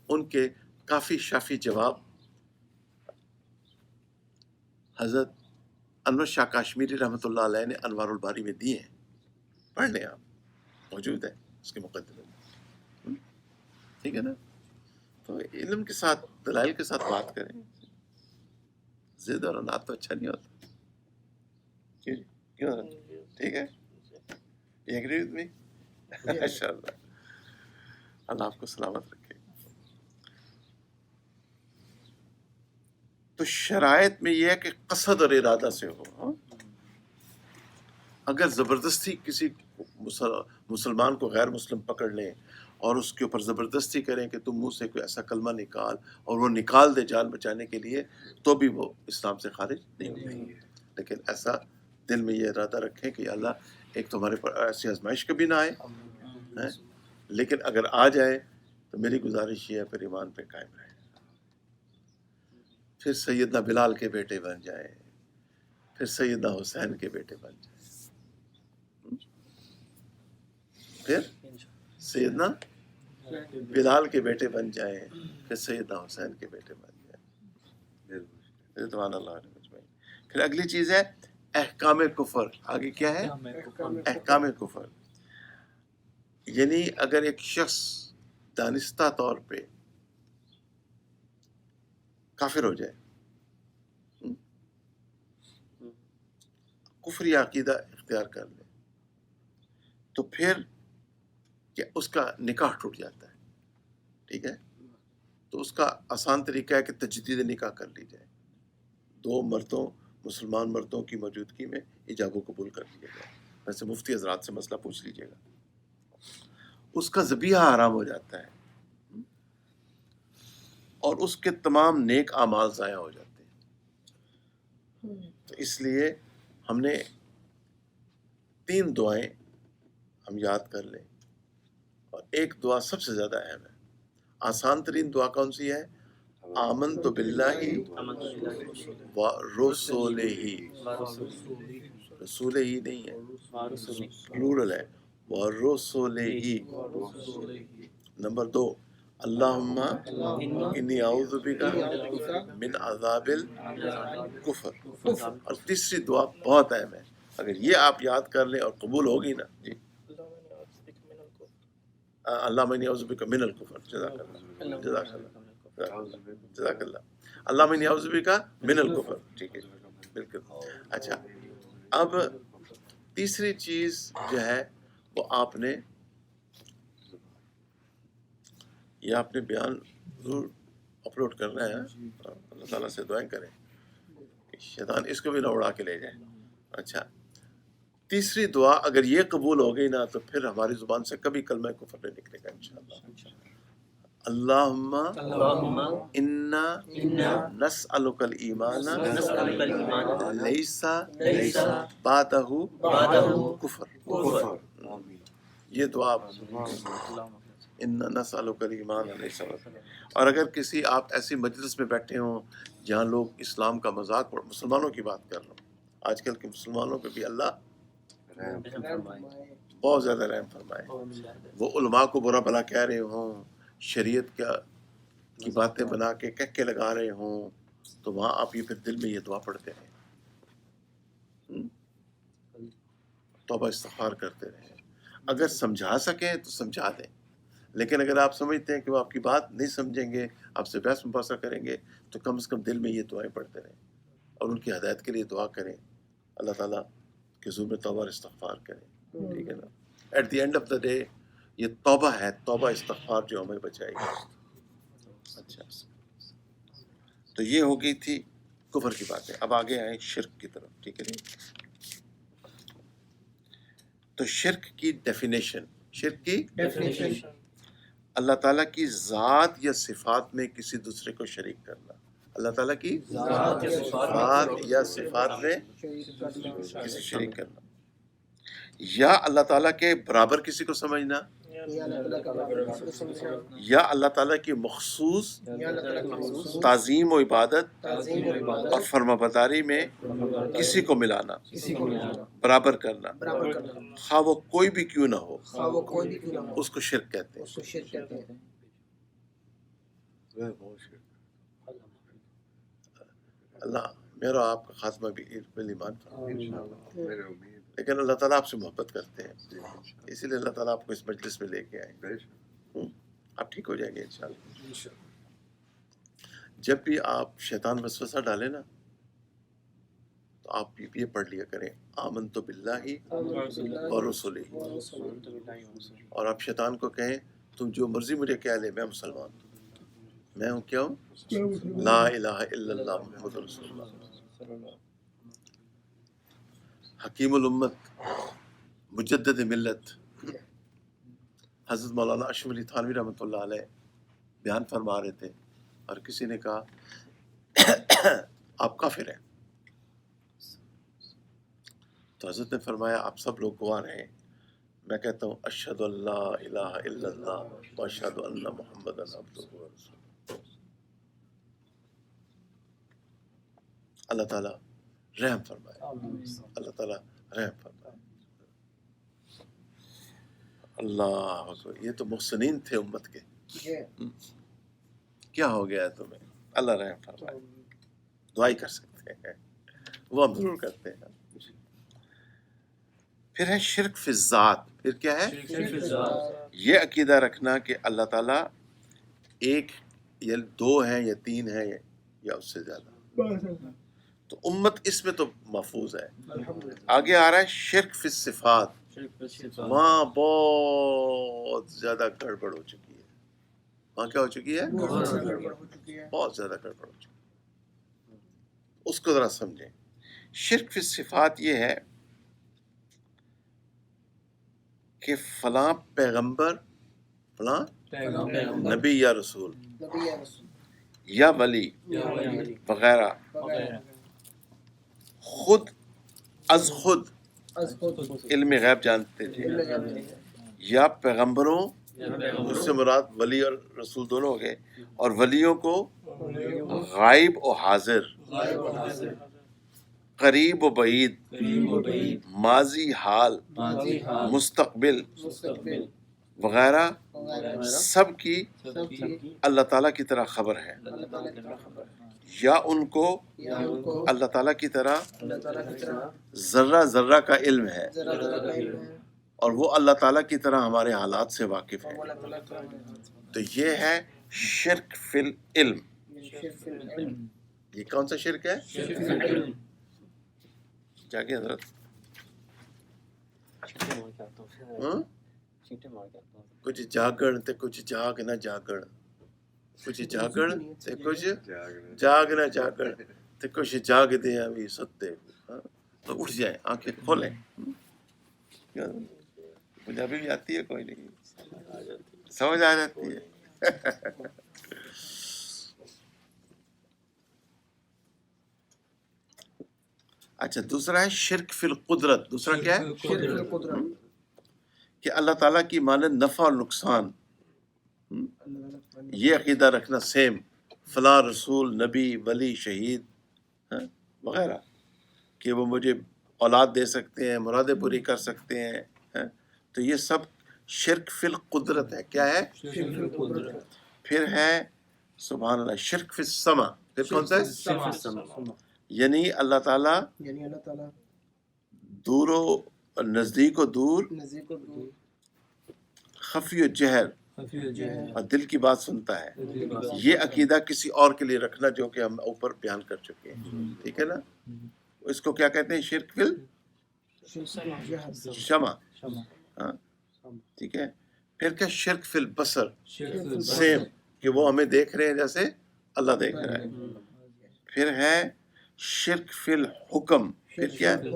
ان کے کافی شافی جواب حضرت انور شاہ کاشمیری رحمۃ اللہ علیہ نے انوار الباری میں دیے ہیں. پڑھ لیں، آپ موجود ہے اس کے مقدمے میں. ٹھیک ہے نا؟ تو علم کے ساتھ، دلائل کے ساتھ بات کریں. ضد اور اناد تو اچھا نہیں ہوتا. کیوں؟ ٹھیک ہے، You agree with me? ماشاء اللہ. اللہ آپ کو سلامت رکھے. تو شرائط میں یہ ہے کہ قصد اور ارادہ سے ہو. اگر زبردستی کسی مسلمان کو غیر مسلم پکڑ لیں اور اس کے اوپر زبردستی کریں کہ تم منہ سے کوئی ایسا کلمہ نکال، اور وہ نکال دے جان بچانے کے لیے، تو بھی وہ اسلام سے خارج نہیں ہوتی. لیکن ایسا دل میں یہ ارادہ رکھیں کہ اللہ ایک تو ہمارے پر ایسی آزمائش کبھی نہ آئے، لیکن اگر آ جائے تو میری گزارش یہ ہے پھر ایمان پہ قائم رہے. پھر سیدنا بلال کے بیٹے بن جائیں، پھر سیدنا حسین کے بیٹے بن جائیں، پھر سیدنا بلال کے بیٹے بن جائیں، پھر سیدنا حسین کے بیٹے بن جائیں. رضوان اللہ علیہ مجمعین. پھر اگلی چیز ہے احکام کفر. آگے کیا ہے؟ احکام کفر. یعنی اگر ایک شخص دانستہ طور پہ کافر ہو جائے، کفری عقیدہ اختیار کر لے، تو پھر کہ اس کا نکاح ٹوٹ جاتا ہے. ٹھیک ہے؟ تو اس کا آسان طریقہ ہے کہ تجدید نکاح کر لی جائے. 2 مردوں، مسلمان مردوں کی موجودگی میں ایجاب و قبول کر لیا جائے. ویسے مفتی حضرات سے مسئلہ پوچھ لیجیے گا. اس کا ذبیحہ حرام ہو جاتا ہے اور اس کے تمام نیک اعمال ضائع ہو جاتے ہیں. تو اس لیے ہم نے 3 دعائیں ہم یاد کر لیں، اور ایک دعا سب سے زیادہ اہم ہے. آسان ترین دعا کون سی ہے؟ آمنت باللہ و رسولہ. رسول ہی نہیں ہے، پلورل ہے، و رسولہ. نمبر 2، اللہم انی اعوذ بک من عذاب الکفر. اور تیسری دعا بہت اہم ہے، اگر یہ آپ یاد کر لیں اور قبول ہوگی نا، جی، اللہم انی اعوذ بک من الکفر. جزاک اللہ، جزاک اللہ، جزاک اللہ. اللہم انی اعوذ بک من الکفر. ٹھیک ہے، بالکل. اچھا، اب تیسری چیز جو ہے وہ آپ نے بیان ضرور اپلوڈ کرنا ہے. اللہ تعالیٰ سے دعائیں کریں کہ شیطان اس کو بھی نہ اڑا کے لے جائے. اچھا، تیسری دعا اگر یہ قبول ہو گئی نا تو پھر ہماری زبان سے کبھی کلمہ کفر نہیں نکلے گا انشاءاللہ. اللہم انا نسألک الایمان لیسا بعدہ کفر. یہ دعا انا نسألک الایمان لیسا. اور اگر کسی آپ ایسی مجلس میں بیٹھے ہوں جہاں لوگ اسلام کا مذاق، مسلمانوں کی بات کر رہا ہوں، آج کل کے مسلمانوں پہ بھی اللہ بہت زیادہ رحم فرمائے، وہ علماء کو برا بھلا کہہ رہے ہوں، شریعت کی باتیں بنا کے کہہ کے لگا رہے ہوں، تو وہاں آپ یہ پھر دل میں یہ دعا پڑھتے رہیں، توبہ استغفار کرتے رہیں. اگر سمجھا سکیں تو سمجھا دیں، لیکن اگر آپ سمجھتے ہیں کہ وہ آپ کی بات نہیں سمجھیں گے، آپ سے بحث مباحثہ کریں گے، تو کم از کم دل میں یہ دعائیں پڑھتے رہیں اور ان کی ہدایت کے لیے دعا کریں، اللہ تعالیٰ کے حضور میں توبہ اور استغفار کریں. ٹھیک ہے نا؟ At the end of the day یہ توبہ ہے، توبہ استغفار جو ہمیں بچائے گا. اچھا، تو یہ ہو گئی تھی کفر کی باتیں. اب آگے آئیں شرک کی طرف. ٹھیک ہے جی؟ تو شرک کی ڈیفینیشن، شرک کی اللہ تعالیٰ کی ذات یا صفات میں کسی دوسرے کو شریک کرنا. اللہ تعالیٰ کی ذات یا صفات میں کسی شریک کرنا، یا اللہ تعالیٰ کے برابر کسی کو سمجھنا، یا اللہ تعالیٰ کی مخصوص تعظیم و عبادت اور فرما برداری میں کسی کو ملانا، برابر کرنا، خواہ وہ کوئی بھی کیوں نہ ہو، اس کو شرک کہتے ہیں. اللہ میرا آپ کا خاتمہ بھی ایمان فرمائے. لیکن اللہ تعالیٰ آپ سے محبت کرتے ہیں، اسی لیے اللہ تعالیٰ آپ کو اس مجلس میں لے کے آئے. آپ ٹھیک ہو جائیں گے انشاءاللہ. جب بھی آپ شیطان وسوسہ ڈالیں نا تو آپ یہ پڑھ لیا کریں آمنت باللہ و رسولہ، اور آپ شیطان کو کہیں تم جو مرضی مجھے کہہ لے، میں مسلمان ہوں. میں ہوں کیا ہوں؟ لا الہ الا اللہ محمد رسول اللہ. حکیم الامت، مجدد ملت حضرت مولانا اشرف علی تھانوی رحمۃ اللہ علیہ بیان فرما رہے تھے، اور کسی نے کہا آپ کافر ہیں، تو حضرت نے فرمایا آپ سب لوگ گواہ ہیں، میں کہتا ہوں اشہد ان لا الہ الا اللہ و اشہد ان محمدا عبدہ و رسولہ. اللہ تعالیٰ رحم فرمائے، اللہ تعالیٰ رحم فرمائے. اللہ اکبر، یہ تو محسنین تھے امت کے، کیا ہو گیا ہے تمہیں؟ اللہ رحم فرمائے. دعائی کر سکتے ہیں، وہ ہم ضرور کرتے ہیں. پھر ہے شرک فی الذات. پھر کیا ہے؟ یہ عقیدہ رکھنا کہ اللہ تعالیٰ ایک یا دو ہیں یا تین ہیں یا اس سے زیادہ. تو امت اس میں تو محفوظ ہے. آگے آ رہا ہے شرک فی الصفات. وہاں بہت زیادہ گڑبڑ ہو چکی ہے. وہاں کیا ہو چکی ہے؟ بہت زیادہ گڑبڑ ہو چکی ہے. اس کو ذرا سمجھیں. شرک فی الصفات یہ ہے کہ فلاں پیغمبر، فلاں نبی یا رسول یا ولی وغیرہ خود از خود علم غیب جانتے تھے، یا پیغمبروں، اس سے مراد ولی اور رسول دونوں ہو گئے، اور ولیوں کو غائب و حاضر، قریب و بعید، ماضی حال، مستقبل وغیرہ سب کی اللہ تعالیٰ کی طرح خبر ہے، یا ان کو اللہ تعالیٰ کی طرح ذرہ ذرہ کا علم ہے، اور وہ اللہ تعالیٰ کی طرح ہمارے حالات سے واقف ہے. تو یہ ہے شرک فی العلم. یہ کون سا شرک ہے؟ کیا کہ حضرت کچھ جاگن تے کچھ جاگ نہ جاگن، کچھ جاگن تے کچھ جاگ نہ جاگن تے کچھ جاگ دے ابھی ستے. تو اٹھ جائیں، آنکھیں کھولیں. پنجابی بھی آتی ہے؟ کوئی نہیں، سمجھ آ جاتی ہے. اچھا، دوسرا ہے شرک فی القدرت. دوسرا کیا ہے؟ شرک فی القدرت، کہ اللہ تعالیٰ کی مانند نفع اور نقصان، یہ عقیدہ رکھنا سیم، فلاں رسول، نبی، ولی، شہید وغیرہ کہ وہ مجھے اولاد دے سکتے ہیں، مرادیں پوری کر سکتے ہیں. تو یہ سب شرک فی القدرت ہے. کیا ہے؟ شرک فی القدرت. پھر ہے سبحان اللہ شرک فی السما. پھر کون سا ہے؟ یعنی اللہ تعالیٰ یعنی اللہ تعالیٰ دور و نزدیک و دور، نزدیک اور دور، خفی و جہر اور دل کی بات سنتا ہے. یہ عقیدہ کسی اور کے لیے رکھنا جو کہ ہم اوپر بیان کر چکے ہیں. ٹھیک ہے نا؟ اس کو کیا کہتے ہیں؟ شرک فی الشما. ہاں ٹھیک ہے. پھر کیا؟ شرک فی البصر، سیم کہ وہ ہمیں دیکھ رہے ہیں جیسے اللہ دیکھ رہا ہے. پھر ہے شرک فی الحکم. پھر کیا ہے؟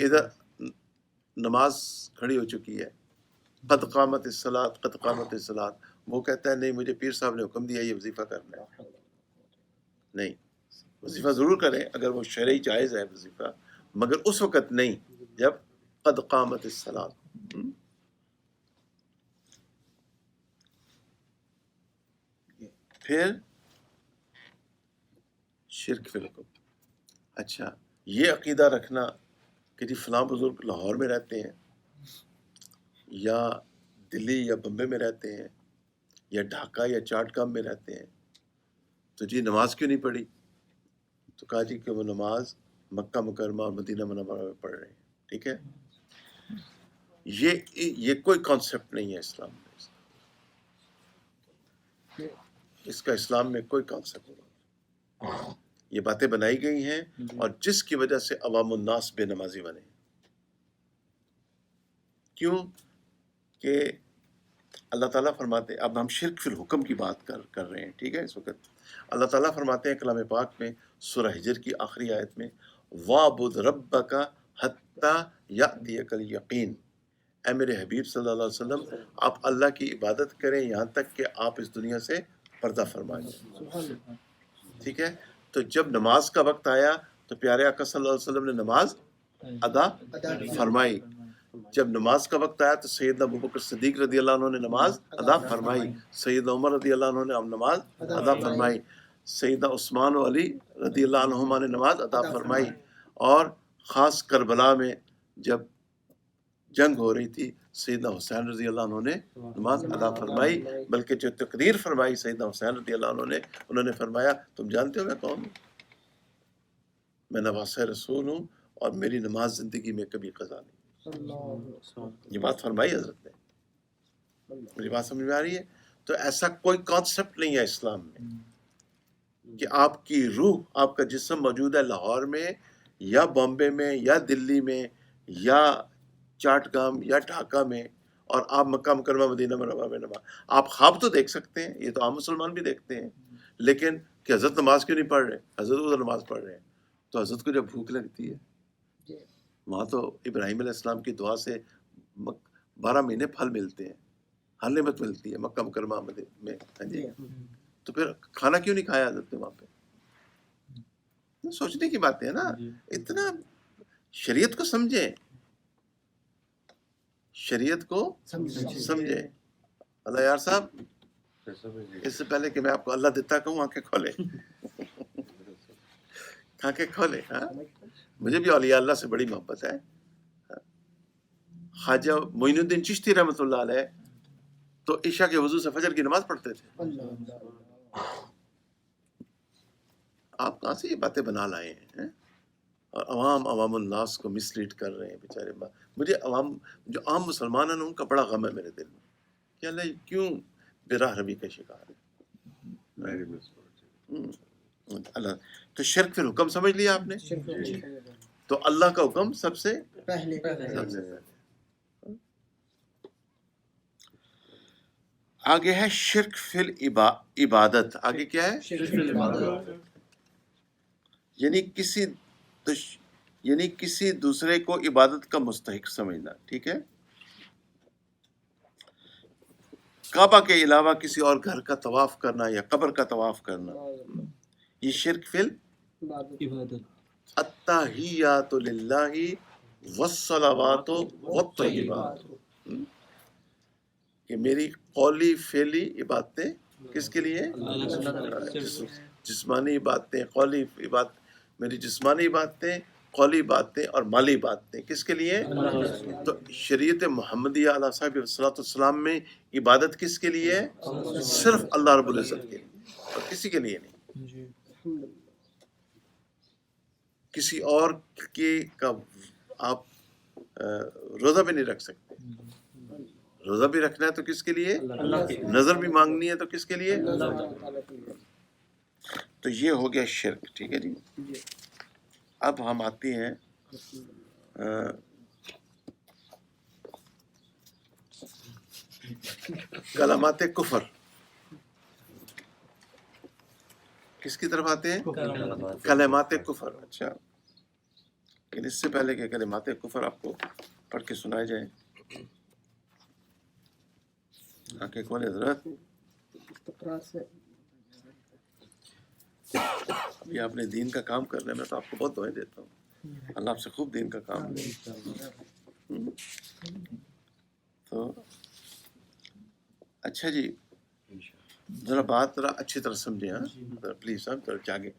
ادھر نماز کھڑی ہو چکی ہے، قد قامت الصلاۃ، قد قامت الصلاۃ، وہ کہتا ہے نہیں مجھے پیر صاحب نے حکم دیا یہ وظیفہ کرنا ہے. نہیں، وظیفہ ضرور کریں اگر وہ شرعی جائز ہے وظیفہ، مگر اس وقت نہیں جب قد قامت الصلاۃ. پھر شرک فی الحکم. اچھا، یہ عقیدہ رکھنا کہ جی فلاں بزرگ لاہور میں رہتے ہیں یا دلی یا بمبے میں رہتے ہیں یا ڈھاکہ یا چاٹ گام میں رہتے ہیں، تو جی نماز کیوں نہیں پڑھی؟ تو کہا جی کہ وہ نماز مکہ مکرمہ اور مدینہ منورہ میں پڑھ رہے ہیں. ٹھیک ہے، یہ کوئی کانسیپٹ نہیں ہے اسلام میں. اس کا اسلام میں کوئی کانسیپٹ نہیں. یہ باتیں بنائی گئی ہیں اور جس کی وجہ سے عوام الناس بے نمازی بنے. کیوں کہ اللہ تعالیٰ فرماتے ہیں، اب ہم شرک فی الحکم کی بات کر رہے ہیں. ٹھیک ہے، اس وقت اللہ تعالیٰ فرماتے ہیں کلام پاک میں سورہ ہجر کی آخری آیت میں وَاعْبُدْ رَبَّكَ حَتَّى يَأْتِيَكَ الْيَقِينُ. اے میرے حبیب صلی اللہ علیہ وسلم، آپ اللہ کی عبادت کریں یہاں تک کہ آپ اس دنیا سے پردہ فرما جائیں. ٹھیک ہے، تو جب نماز کا وقت آیا تو پیارے آقا صلی اللہ علیہ وسلم نے نماز ادا فرمائی. جب نماز کا وقت آیا تو سیدنا ابوبکر صدیق رضی اللہ عنہ نے نماز ادا فرمائی، سیدنا عمر رضی اللہ عنہ نے نماز ادا فرمائی، سیدنا عثمان و علی رضی اللہ عنہما نے نماز ادا فرمائی. اور خاص کربلا میں جب جنگ ہو رہی تھی سیدنا حسین رضی اللہ عنہ نے نماز ادا فرمائی. بلکہ جو تقریر فرمائی سیدنا حسین رضی اللہ عنہ نے، انہوں نے فرمایا تم جانتے ہو میں کون ہوں؟ میں نواسہ رسول ہوں اور میری نماز زندگی میں کبھی قضا نہیں. یہ بات فرمائی حضرت نے. میری بات سمجھ میں آ رہی ہے؟ تو ایسا کوئی کانسیپٹ نہیں ہے اسلام میں کہ آپ کی روح، آپ کا جسم موجود ہے لاہور میں یا بامبے میں یا دلی میں یا چاٹ گام یا ڈھاکہ میں اور آپ مکہ مکرمہ مدینہ منورہ میں نماز. آپ خواب تو دیکھ سکتے ہیں، یہ تو عام مسلمان بھی دیکھتے ہیں، لیکن کہ حضرت نماز کیوں نہیں پڑھ رہے؟ حضرت ادھر نماز پڑھ رہے ہیں. تو حضرت کو جب بھوک لگتی ہے، وہاں تو ابراہیم علیہ السلام کی دعا سے 12 مہینے پھل ملتے ہیں، ہر نعمت ملتی ہے مکہ مکرمہ میں. ہاں جی، تو پھر کھانا کیوں نہیں کھایا حضرت نے وہاں پہ؟ سوچنے کی بات ہے نا. اتنا شریعت کو سمجھیں، شریعت کو سمجھیں. اللہ یار صاحب، اس سے پہلے کہ میں آپ کو اللہ دیتا کہوں، آنکھیں کھولے، آنکھیں کھولے. ہاں، مجھے بھی اولیاء اللہ سے بڑی محبت ہے. خواجہ معین الدین چشتی رحمۃ اللہ علیہ تو عشاء کے وضو سے فجر کی نماز پڑھتے تھے. آپ کہاں سے یہ باتیں بنا لائے ہیں اور عوام الناس کو مس لیڈ کر رہے ہیں بیچارے. مجھے عوام جو عام مسلمان ہیں ان کا بڑا غم ہے میرے دل میں کہ اللہ کیوں براہ روی کا شکار ہے. اللہ تو شرک فی الحکم سمجھ لیا آپ نے. تو اللہ کا حکم سب سے پہلے. آگے ہے شرک فی العبادت. آگے کیا ہے؟ یعنی یعنی کسی دوسرے کو عبادت کا مستحق سمجھنا، ٹھیک ہے؟ کعبہ کے علاوہ کسی اور گھر کا طواف کرنا یا قبر کا طواف کرنا، یہ شرک فی عبادت التحیات للہ والصلوات والطیبات، کہ میری قولی فعلی عبادتیں کس کے لیے؟ جسمانی عبادتیں، قولی عبادت، میری جسمانی عبادتیں، قولی عبادتیں اور مالی عبادتیں کس کے لیے؟ تو شریعت محمدیہ علیہ صاحب صلاۃ السلام میں عبادت کس کے لیے ہے؟ صرف اللہ رب العزت کے لیے اور کسی کے لیے نہیں۔ جی کسی اور کے کا آپ روزہ بھی نہیں رکھ سکتے، روزہ بھی رکھنا ہے تو کس کے لیے؟ اللہ کے نظر بھی مانگنی ہے تو کس کے لیے؟ اللہ تعالیٰ کے لیے۔ تو یہ ہو گیا شرک، ٹھیک ہے جی۔ جی اب ہم آتے ہیں کلمات کفر، کس کی طرف آتے ہیں؟ کلمات کفر۔ اچھا، لیکن اس سے پہلے کہ کلمات کفر آپ کو پڑھ کے سنائے جائیں، آنکھیں کھولے حضرت، تکرار سے یہ آپ نے دین کا کام کرنا ہے، میں تو آپ کو بہت دعائیں دیتا ہوں، اللہ آپ سے خوب دین کا کام لے۔ تو اچھا جی، ذرا بات ذرا اچھی طرح سمجھیں، ہاں ذرا پلیز، ہاں ذرا جاگے،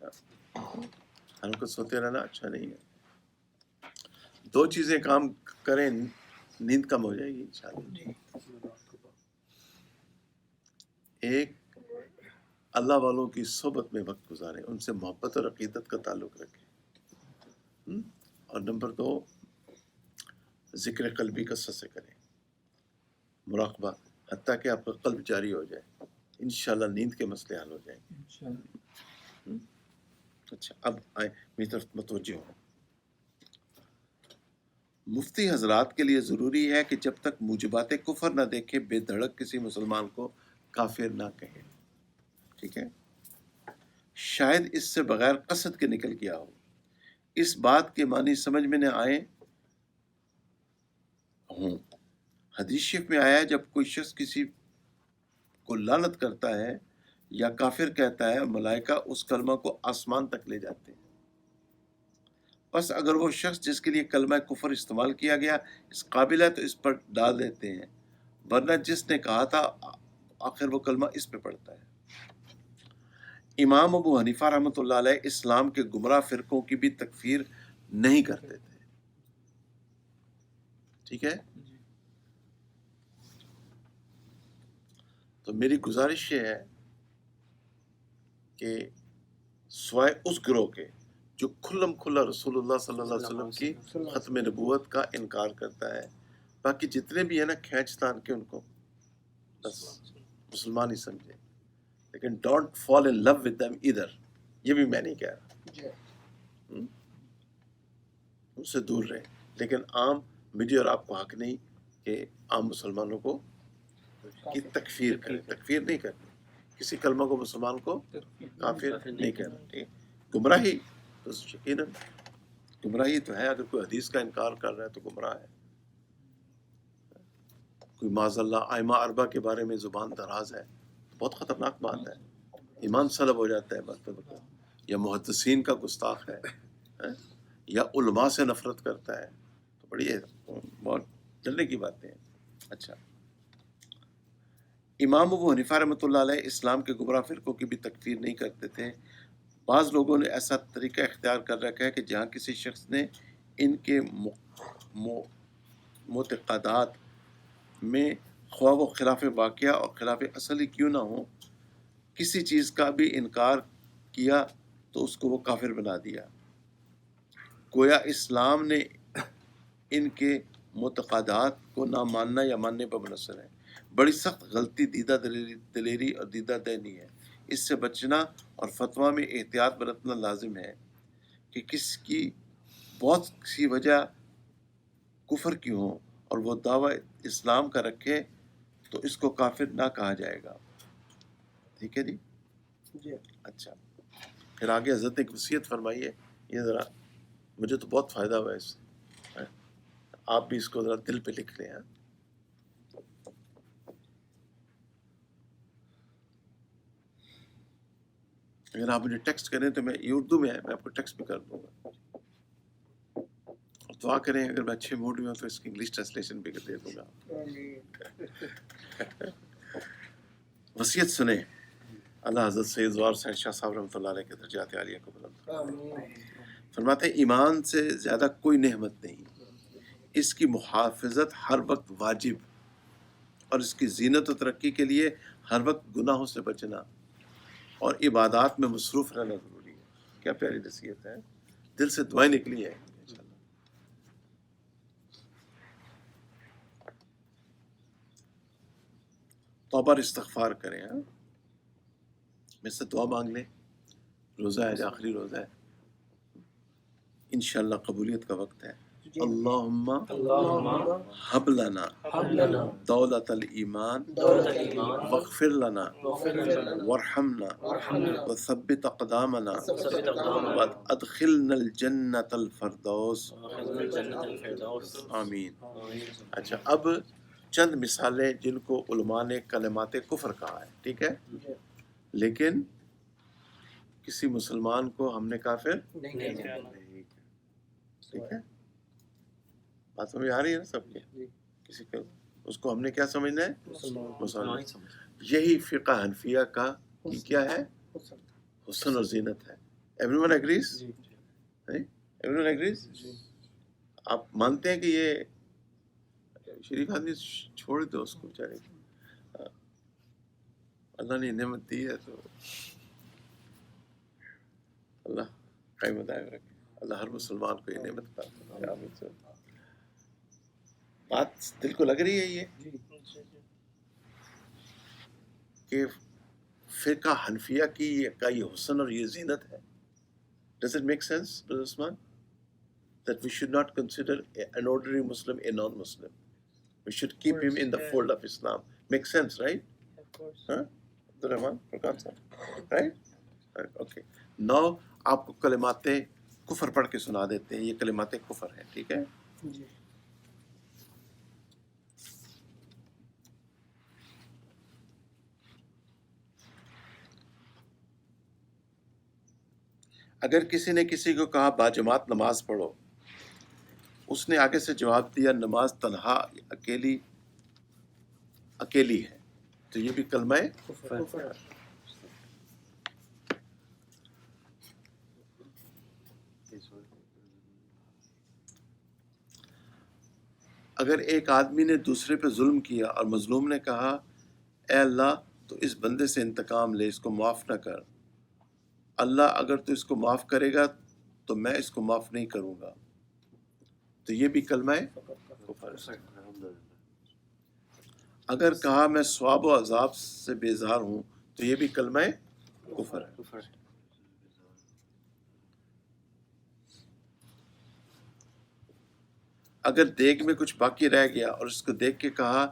ہم کو سوتے رہنا اچھا نہیں ہے۔ دو چیزیں کام کریں، نیند کم ہو جائے گی انشاءاللہ۔ ایک، اللہ والوں کی صحبت میں وقت گزاریں، ان سے محبت اور عقیدت کا تعلق رکھیں، اور نمبر دو، ذکر قلبی کثرت سے کریں، مراقبہ، حتیٰ کہ آپ کا قلب جاری ہو جائے، انشاءاللہ نیند کے مسئلے حل ہو جائیں گے۔ اچھا، اب آئیں میری طرف متوجہ ہوں۔ مفتی حضرات کے لیے ضروری ہے کہ جب تک موجبات کفر نہ دیکھے بے دھڑک کسی مسلمان کو کافر نہ کہیں، ٹھیک ہے؟ شاید اس سے بغیر قصد کے نکل گیا ہو، اس بات کے معنی سمجھ میں نہ آئے ہوں۔ حدیث شریف میں آیا ہے جب کوئی شخص کسی کو لعنت کرتا ہے یا کافر کہتا ہے، ملائکہ اس کلمہ کو آسمان تک لے جاتے ہیں۔ بس اگر وہ شخص جس کے لیے کلمہ کفر استعمال کیا گیا اس قابل ہے تو اس پر ڈال دیتے ہیں، ورنہ جس نے کہا تھا آخر وہ کلمہ اس پہ پڑتا ہے۔ امام ابو حنیفہ رحمۃ اللہ علیہ اسلام کے گمراہ فرقوں کی بھی تکفیر نہیں کرتے تھے، ٹھیک ہے؟ تو میری گزارش یہ ہے کہ سوائے اس گروہ کے جو کھلم کھلا رسول اللہ صلی اللہ علیہ وسلم کی ختم نبوت کا انکار کرتا ہے، باقی جتنے بھی ہیں نا کھینچ تان کے ان کو بس مسلمان ہی سمجھے، لیکن don't fall in love with them ادھر، یہ بھی میں نہیں کہہ رہا، ان سے دور رہیں، لیکن عام مجھے اور آپ کو حق نہیں کہ عام مسلمانوں کو کی تکفیر کریں، تکفیر نہیں کرنی، کسی کلمہ کو مسلمان کو کافر نہیں کہنا، ٹھیک؟ گمراہی تو یقیناً گمراہی تو ہے، اگر کوئی حدیث کا انکار کر رہا ہے تو گمراہ ہے، کوئی معاذ اللہ ائمہ اربعہ کے بارے میں زبان دراز ہے، بہت خطرناک بات ہے، ایمان سلب ہو جاتا ہے بات پہ، یا محدثین کا گستاخ ہے، یا علماء سے نفرت کرتا ہے، تو بڑی بہت ڈرنے کی باتیں ہیں۔ اچھا، امام ابو حنیفہ رحمۃ اللہ علیہ اسلام کے گمراہ فرقوں کی بھی تکفیر نہیں کرتے تھے۔ بعض لوگوں نے ایسا طریقہ اختیار کر رکھا ہے کہ جہاں کسی شخص نے ان کے معتقدات میں خواہ وہ خلاف واقعہ اور خلاف اصل ہی کیوں نہ ہو کسی چیز کا بھی انکار کیا تو اس کو وہ کافر بنا دیا، گویا اسلام نے ان کے معتقدات کو نہ ماننا یا ماننے پر منحصر ہے۔ بڑی سخت غلطی دیدہ دلیری اور دیدہ دینی ہے، اس سے بچنا اور فتویٰ میں احتیاط برتنا لازم ہے کہ کس کی بہت سی وجہ کفر کی ہو اور وہ دعویٰ اسلام کا رکھے تو اس کو کافر نہ کہا جائے گا، ٹھیک ہے جی؟ اچھا، پھر آگے حضرت ایک وصیت فرمائیے، یہ ذرا مجھے تو بہت فائدہ ہوا اس سے. آپ بھی اس کو ذرا دل پہ لکھ لیں. اگر آپ مجھے ٹیکسٹ کریں تو میں یہ اردو میں ہے، میں آپ کو ٹیکسٹ بھی کر دوں گا. اور دعا کریں اگر میں اچھے موڈ میں ہوں تو اس کی انگلش ٹرانسلیشن بھی دے دوں گا. وصیت سنیں. اللہ حضرت سید زوار حسین شاہ صاحب رحمۃ اللہ علیہ کے درجات عالیہ کو بلند فرمائے. فرماتے ہیں ایمان سے زیادہ کوئی نعمت نہیں، اس کی محافظت ہر وقت واجب، اور اس کی زینت و ترقی کے لیے ہر وقت گناہوں سے بچنا اور عبادات میں مصروف رہنا ضروری ہے. کیا پیاری نصیحت ہے، دل سے دعائیں نکلی ہیں. توبہ اور استغفار کریں. میں سے دعا مانگ لیں. روزہ ہے، آخری روزہ ہے، انشاءاللہ قبولیت کا وقت ہے. اللہم حب لنا دولت الایمان واغفر لنا وارحمنا وثبت اقدامنا وادخلنا الجنت الفردوس. آمین. اچھا، اب چند مثالیں جن کو علماء نے کلمات کفر کہا ہے، ٹھیک ہے، لیکن کسی مسلمان کو ہم نے کافر نہیں کہا. ٹھیک ہے، بات سمجھ آ رہی ہے نا سب کے؟ کسی کو اس کو ہم نے کیا سمجھنا ہے؟ مسلمان. یہی فقہ حنفیہ کا کی کیا ہے؟ حسن اور زینت ہے. Every one agrees? Every one agrees? آپ مانتے ہیں کہ یہ شریف آدمی چھوڑ دو اس کو بیچارے کو، اللہ نے نعمت دی ہے تو اللہ قائم دائم رکھے. اللہ ہر مسلمان کو یہ نعمت عطا فرمائے. آمین. بات دل کو لگ رہی ہے یہ کہ فقہ حنفیہ کی کا یہ حسن اور یہ زینت ہے. Does it make sense, Brother Usman? That we should not consider an ordinary Muslim a non-Muslim. We should keep him in the fold of Islam. Makes sense, right? Of course. Huh? Abdul Rahman, Furqan sahab, right? Okay. Now آپ کو کلمات کفر پڑھ کے سنا دیتے ہیں. یہ کلمات کفر ہیں، ٹھیک ہے؟ جی. اگر کسی نے کسی کو کہا باجماعت نماز پڑھو، اس نے آگے سے جواب دیا نماز تنہا اکیلی ہے، تو یہ بھی کلمہ کفر. اگر ایک آدمی نے دوسرے پہ ظلم کیا اور مظلوم نے کہا اے اللہ تو اس بندے سے انتقام لے، اس کو معاف نہ کر، اللہ اگر تو اس کو معاف کرے گا تو میں اس کو معاف نہیں کروں گا، تو یہ بھی کلمہ کفر ہے. اگر کہا میں ثواب و عذاب سے بیزار ہوں تو یہ بھی کلمہ کفر ہے. اگر دیگ میں کچھ باقی رہ گیا اور اس کو دیکھ کے کہا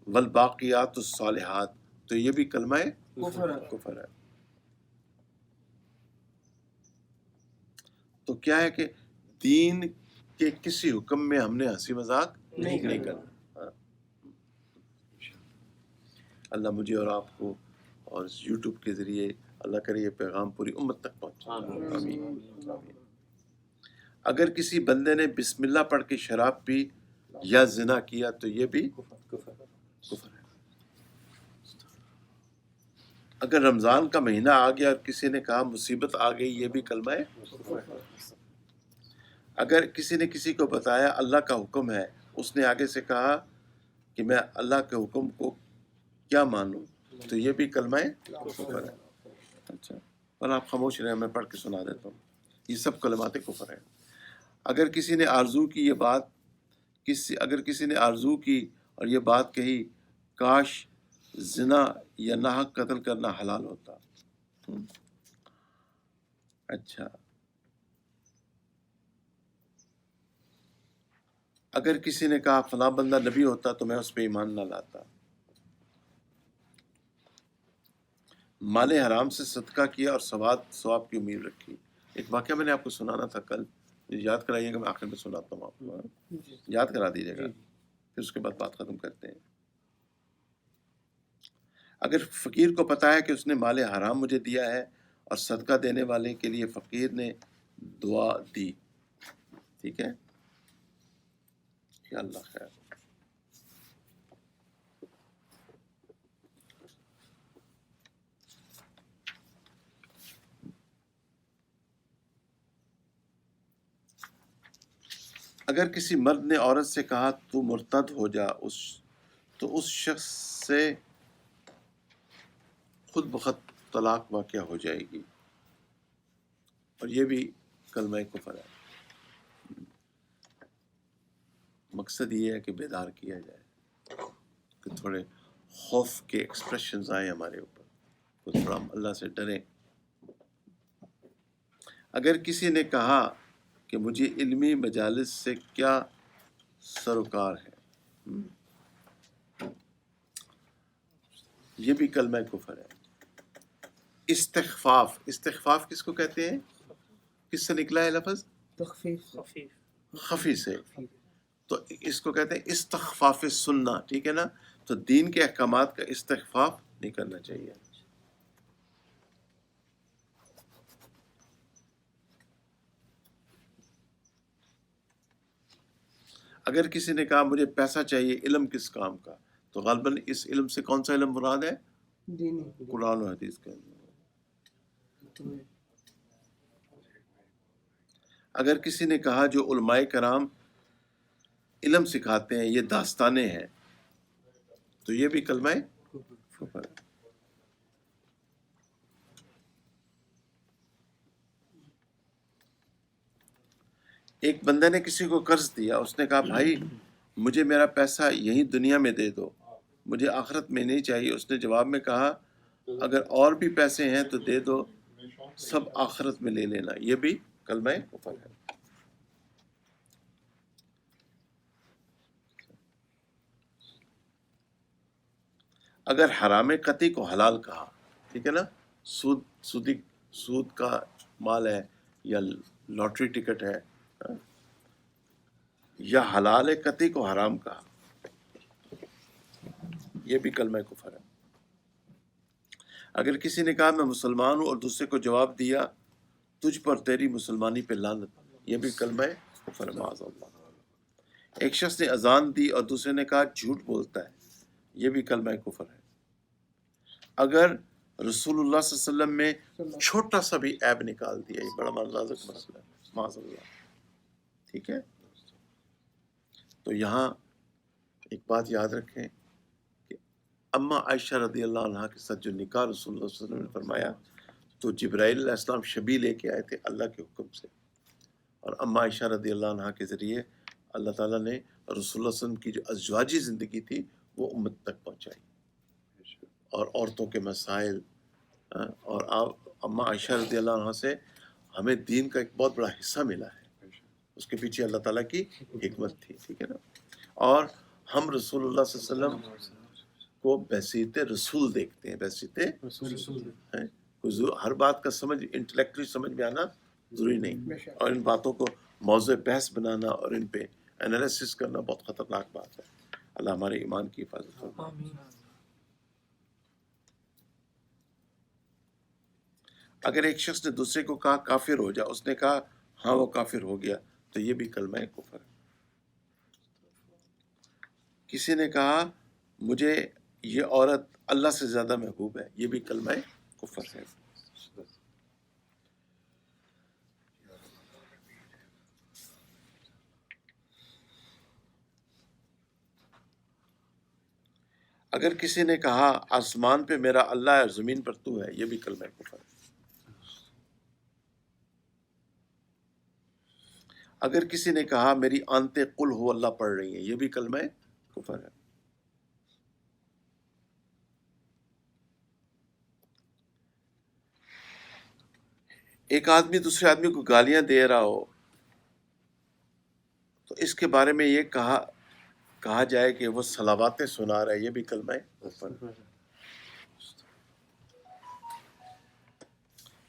والباقیات الصالحات، تو یہ بھی کلمہ کفر ہے. تو کیا ہے کہ دین کے کسی حکم میں ہم نے ہنسی مذاق نہیں کرنا. اللہ مجھے اور آپ کو اور یوٹیوب کے ذریعے اللہ کرے یہ پیغام پوری امت تک پہنچے. آمین. اگر کسی بندے نے بسم اللہ پڑھ کے شراب پی یا زنا کیا تو یہ بھی کفر ہے. اگر رمضان کا مہینہ آ گیا اور کسی نے کہا مصیبت آ گئی، یہ بھی کلمہ ہے. اگر کسی نے کسی کو بتایا اللہ کا حکم ہے، اس نے آگے سے کہا کہ میں اللہ کے حکم کو کیا مانوں، تو یہ بھی کلمہ کفر ہے. اچھا، اور آپ خاموش رہیں، میں پڑھ کے سنا دیتا ہوں. یہ سب کلمات کفر ہیں. اگر کسی نے آرزو کی اور یہ بات کہی کاش زنا یا ناحق قتل کرنا حلال ہوتا. اچھا، اگر کسی نے کہا فلاں بندہ نبی ہوتا تو میں اس پہ ایمان نہ لاتا. مال حرام سے صدقہ کیا اور ثواب کی امید رکھی. ایک واقعہ میں نے آپ کو سنانا تھا کل، یاد کرائیے گا، میں آخر میں سناتا ہوں آپ کو، جی یاد کرا دیجیے گا، جی پھر اس کے بعد بات ختم کرتے ہیں۔ اگر فقیر کو پتا ہے کہ اس نے مال حرام مجھے دیا ہے اور صدقہ دینے والے کے لیے فقیر نے دعا دی، ٹھیک ہے، یا اللہ خیر۔ اگر کسی مرد نے عورت سے کہا تو مرتد ہو جا، تو اس شخص سے خود بخود طلاق واقع ہو جائے گی، اور یہ بھی کلمہ کفر ہے۔ مقصد یہ ہے کہ بیدار کیا جائے، کہ تھوڑے خوف کے ایکسپریشنز آئیں ہمارے اوپر، تو تھوڑا ہم اللہ سے ڈریں۔ اگر کسی نے کہا کہ مجھے علمی مجالس سے کیا سروکار ہے، یہ بھی کلمہ کفر ہے۔ استخفاف کس کو کہتے ہیں؟ کس سے نکلا ہے لفظ؟ تخفیف خفی سے، تو اس کو کہتے ہیں استخفاف سنہ، ٹھیک ہے نا؟ تو دین کے احکامات کا استخفاف نہیں کرنا چاہیے۔ اگر کسی نے کہا مجھے پیسہ چاہیے علم کس کام کا، تو غالباً اس علم سے کون سا علم مراد ہے؟ دینی قرآن و حدیث کا علم۔ اگر کسی نے کہا جو علماء کرام علم سکھاتے ہیں یہ داستانیں ہیں، تو یہ بھی کلمہ کفر ہے۔ ایک بندے نے کسی کو قرض دیا، اس نے کہا بھائی مجھے میرا پیسہ یہی دنیا میں دے دو، مجھے آخرت میں نہیں چاہیے۔ اس نے جواب میں کہا اگر اور بھی پیسے ہیں تو دے دو، سب آخرت میں لے لینا، یہ بھی کلمہ کفر ہے۔ اگر حرام قطعی کو حلال کہا، ٹھیک ہے نا، سود کا مال ہے یا لاٹری ٹکٹ ہے، یا حلال قطعی کو حرام کہا، یہ بھی کلمہ کفر ہے۔ اگر کسی نے کہا میں مسلمان ہوں اور دوسرے کو جواب دیا تجھ پر تیری مسلمانی پہ لعنت، یہ بھی کلمہ کفر ہے، معاذ اللہ۔ ایک شخص نے اذان دی اور دوسرے نے کہا جھوٹ بولتا ہے، یہ بھی کلمہ کفر ہے۔ اگر رسول اللہ صلی اللہ علیہ وسلم میں چھوٹا سا بھی عیب نکال دیا، یہ بڑا نازک مسئلہ ہے، معاذ اللہ، ٹھیک ہے۔ تو یہاں ایک بات یاد رکھیں کہ اما عائشہ رضی اللہ عنہا کے ساتھ جو نکاح رسول اللہ صلی اللہ علیہ وسلم نے فرمایا، تو جبرائیل علیہ السلام شبیہ لے کے آئے تھے اللہ کے حکم سے، اور اما عائشہ رضی اللہ عنہا کے ذریعے اللہ تعالیٰ نے رسول اللہ صلی اللہ علیہ وسلم کی جو ازواجی زندگی تھی وہ امت تک پہنچائی، اور عورتوں کے مسائل، اور اما عائشہ رضی اللہ عنہ سے ہمیں دین کا ایک بہت بڑا حصہ ملا ہے، اس کے پیچھے اللہ تعالیٰ کی حکمت تھی، ٹھیک ہے نا۔ اور ہم رسول اللہ صلی اللہ علیہ وسلم کو بحیثیت رسول دیکھتے ہیں، بحیثیت ہیں، ہر بات کا سمجھ انٹلیکچولی سمجھ میں آنا ضروری نہیں، اور ان باتوں کو موضوع بحث بنانا اور ان پہ انالیسس کرنا بہت خطرناک بات ہے۔ اللہ ہمارے ایمان کی حفاظت فرمائے۔ اگر ایک شخص نے دوسرے کو کہا کافر ہو جا، اس نے کہا ہاں وہ کافر ہو گیا، تو یہ بھی کلمہ کفر ہے۔ کسی نے کہا مجھے یہ عورت اللہ سے زیادہ محبوب ہے، یہ بھی کلمہ کفر ہے۔ اگر کسی نے کہا آسمان پہ میرا اللہ ہے اور زمین پر تو ہے، یہ بھی کلمہ کفر ہے۔ اگر کسی نے کہا میری آنتیں قل ہو اللہ پڑھ رہی ہیں، یہ بھی کلمہ کفر ہے۔ ایک آدمی دوسرے آدمی کو گالیاں دے رہا ہو تو اس کے بارے میں یہ کہا جائے کہ وہ صلواتیں سنا رہا ہے، یہ بھی کلمہ کفر ہے۔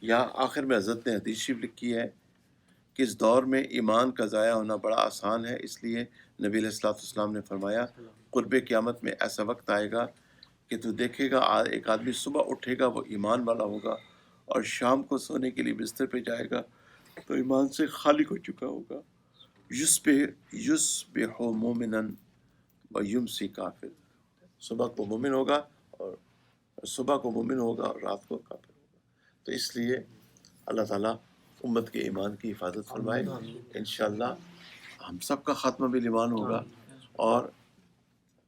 یہاں آخر میں حضرت نے حدیث شریف لکھی ہے کہ اس دور میں ایمان کا ضائع ہونا بڑا آسان ہے، اس لیے نبی علیہ الصلوۃ والسلام نے فرمایا قرب قیامت میں ایسا وقت آئے گا کہ تو دیکھے گا ایک آدمی صبح اٹھے گا وہ ایمان والا ہوگا، اور شام کو سونے کے لیے بستر پہ جائے گا تو ایمان سے خالی ہو چکا ہوگا. یصبح مومنا ویمسی کافر، صبح کو مومن ہوگا اور رات کو کافر ہوگا. تو اس لیے اللہ تعالیٰ امت کے ایمان کی حفاظت فرمائے. انشاءاللہ ہم سب کا خاتمہ بھی ایمان ہوگا. اور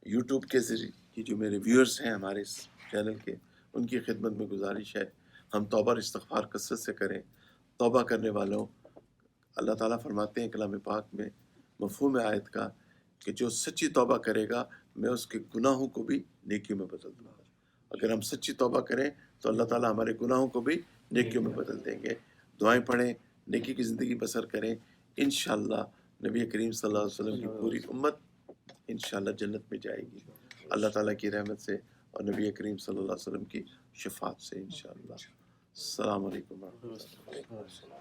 یوٹیوب کے ذریعے یہ جو میرے ویورز ہیں ہمارے اس چینل کے، ان کی خدمت میں گزارش ہے ہم توبہ اور استغفار کثرت سے کریں. توبہ کرنے والوں، اللہ تعالیٰ فرماتے ہیں کلام پاک میں مفہوم آیت کا کہ جو سچی توبہ کرے گا میں اس کے گناہوں کو بھی نیکیوں میں بدل دوں گا. اگر ہم سچی توبہ کریں تو اللہ تعالیٰ ہمارے گناہوں کو بھی نیکیوں میں بدل دیں گے. دعائیں پڑھیں، نیکی کی زندگی بسر کریں. انشاءاللہ نبی کریم صلی اللہ علیہ وسلم کی پوری امت انشاءاللہ جنت میں جائے گی اللہ تعالیٰ کی رحمت سے اور نبی کریم صلی اللہ علیہ وسلم کی شفاعت سے انشاءاللہ. السلام علیکم ورحمۃ اللہ.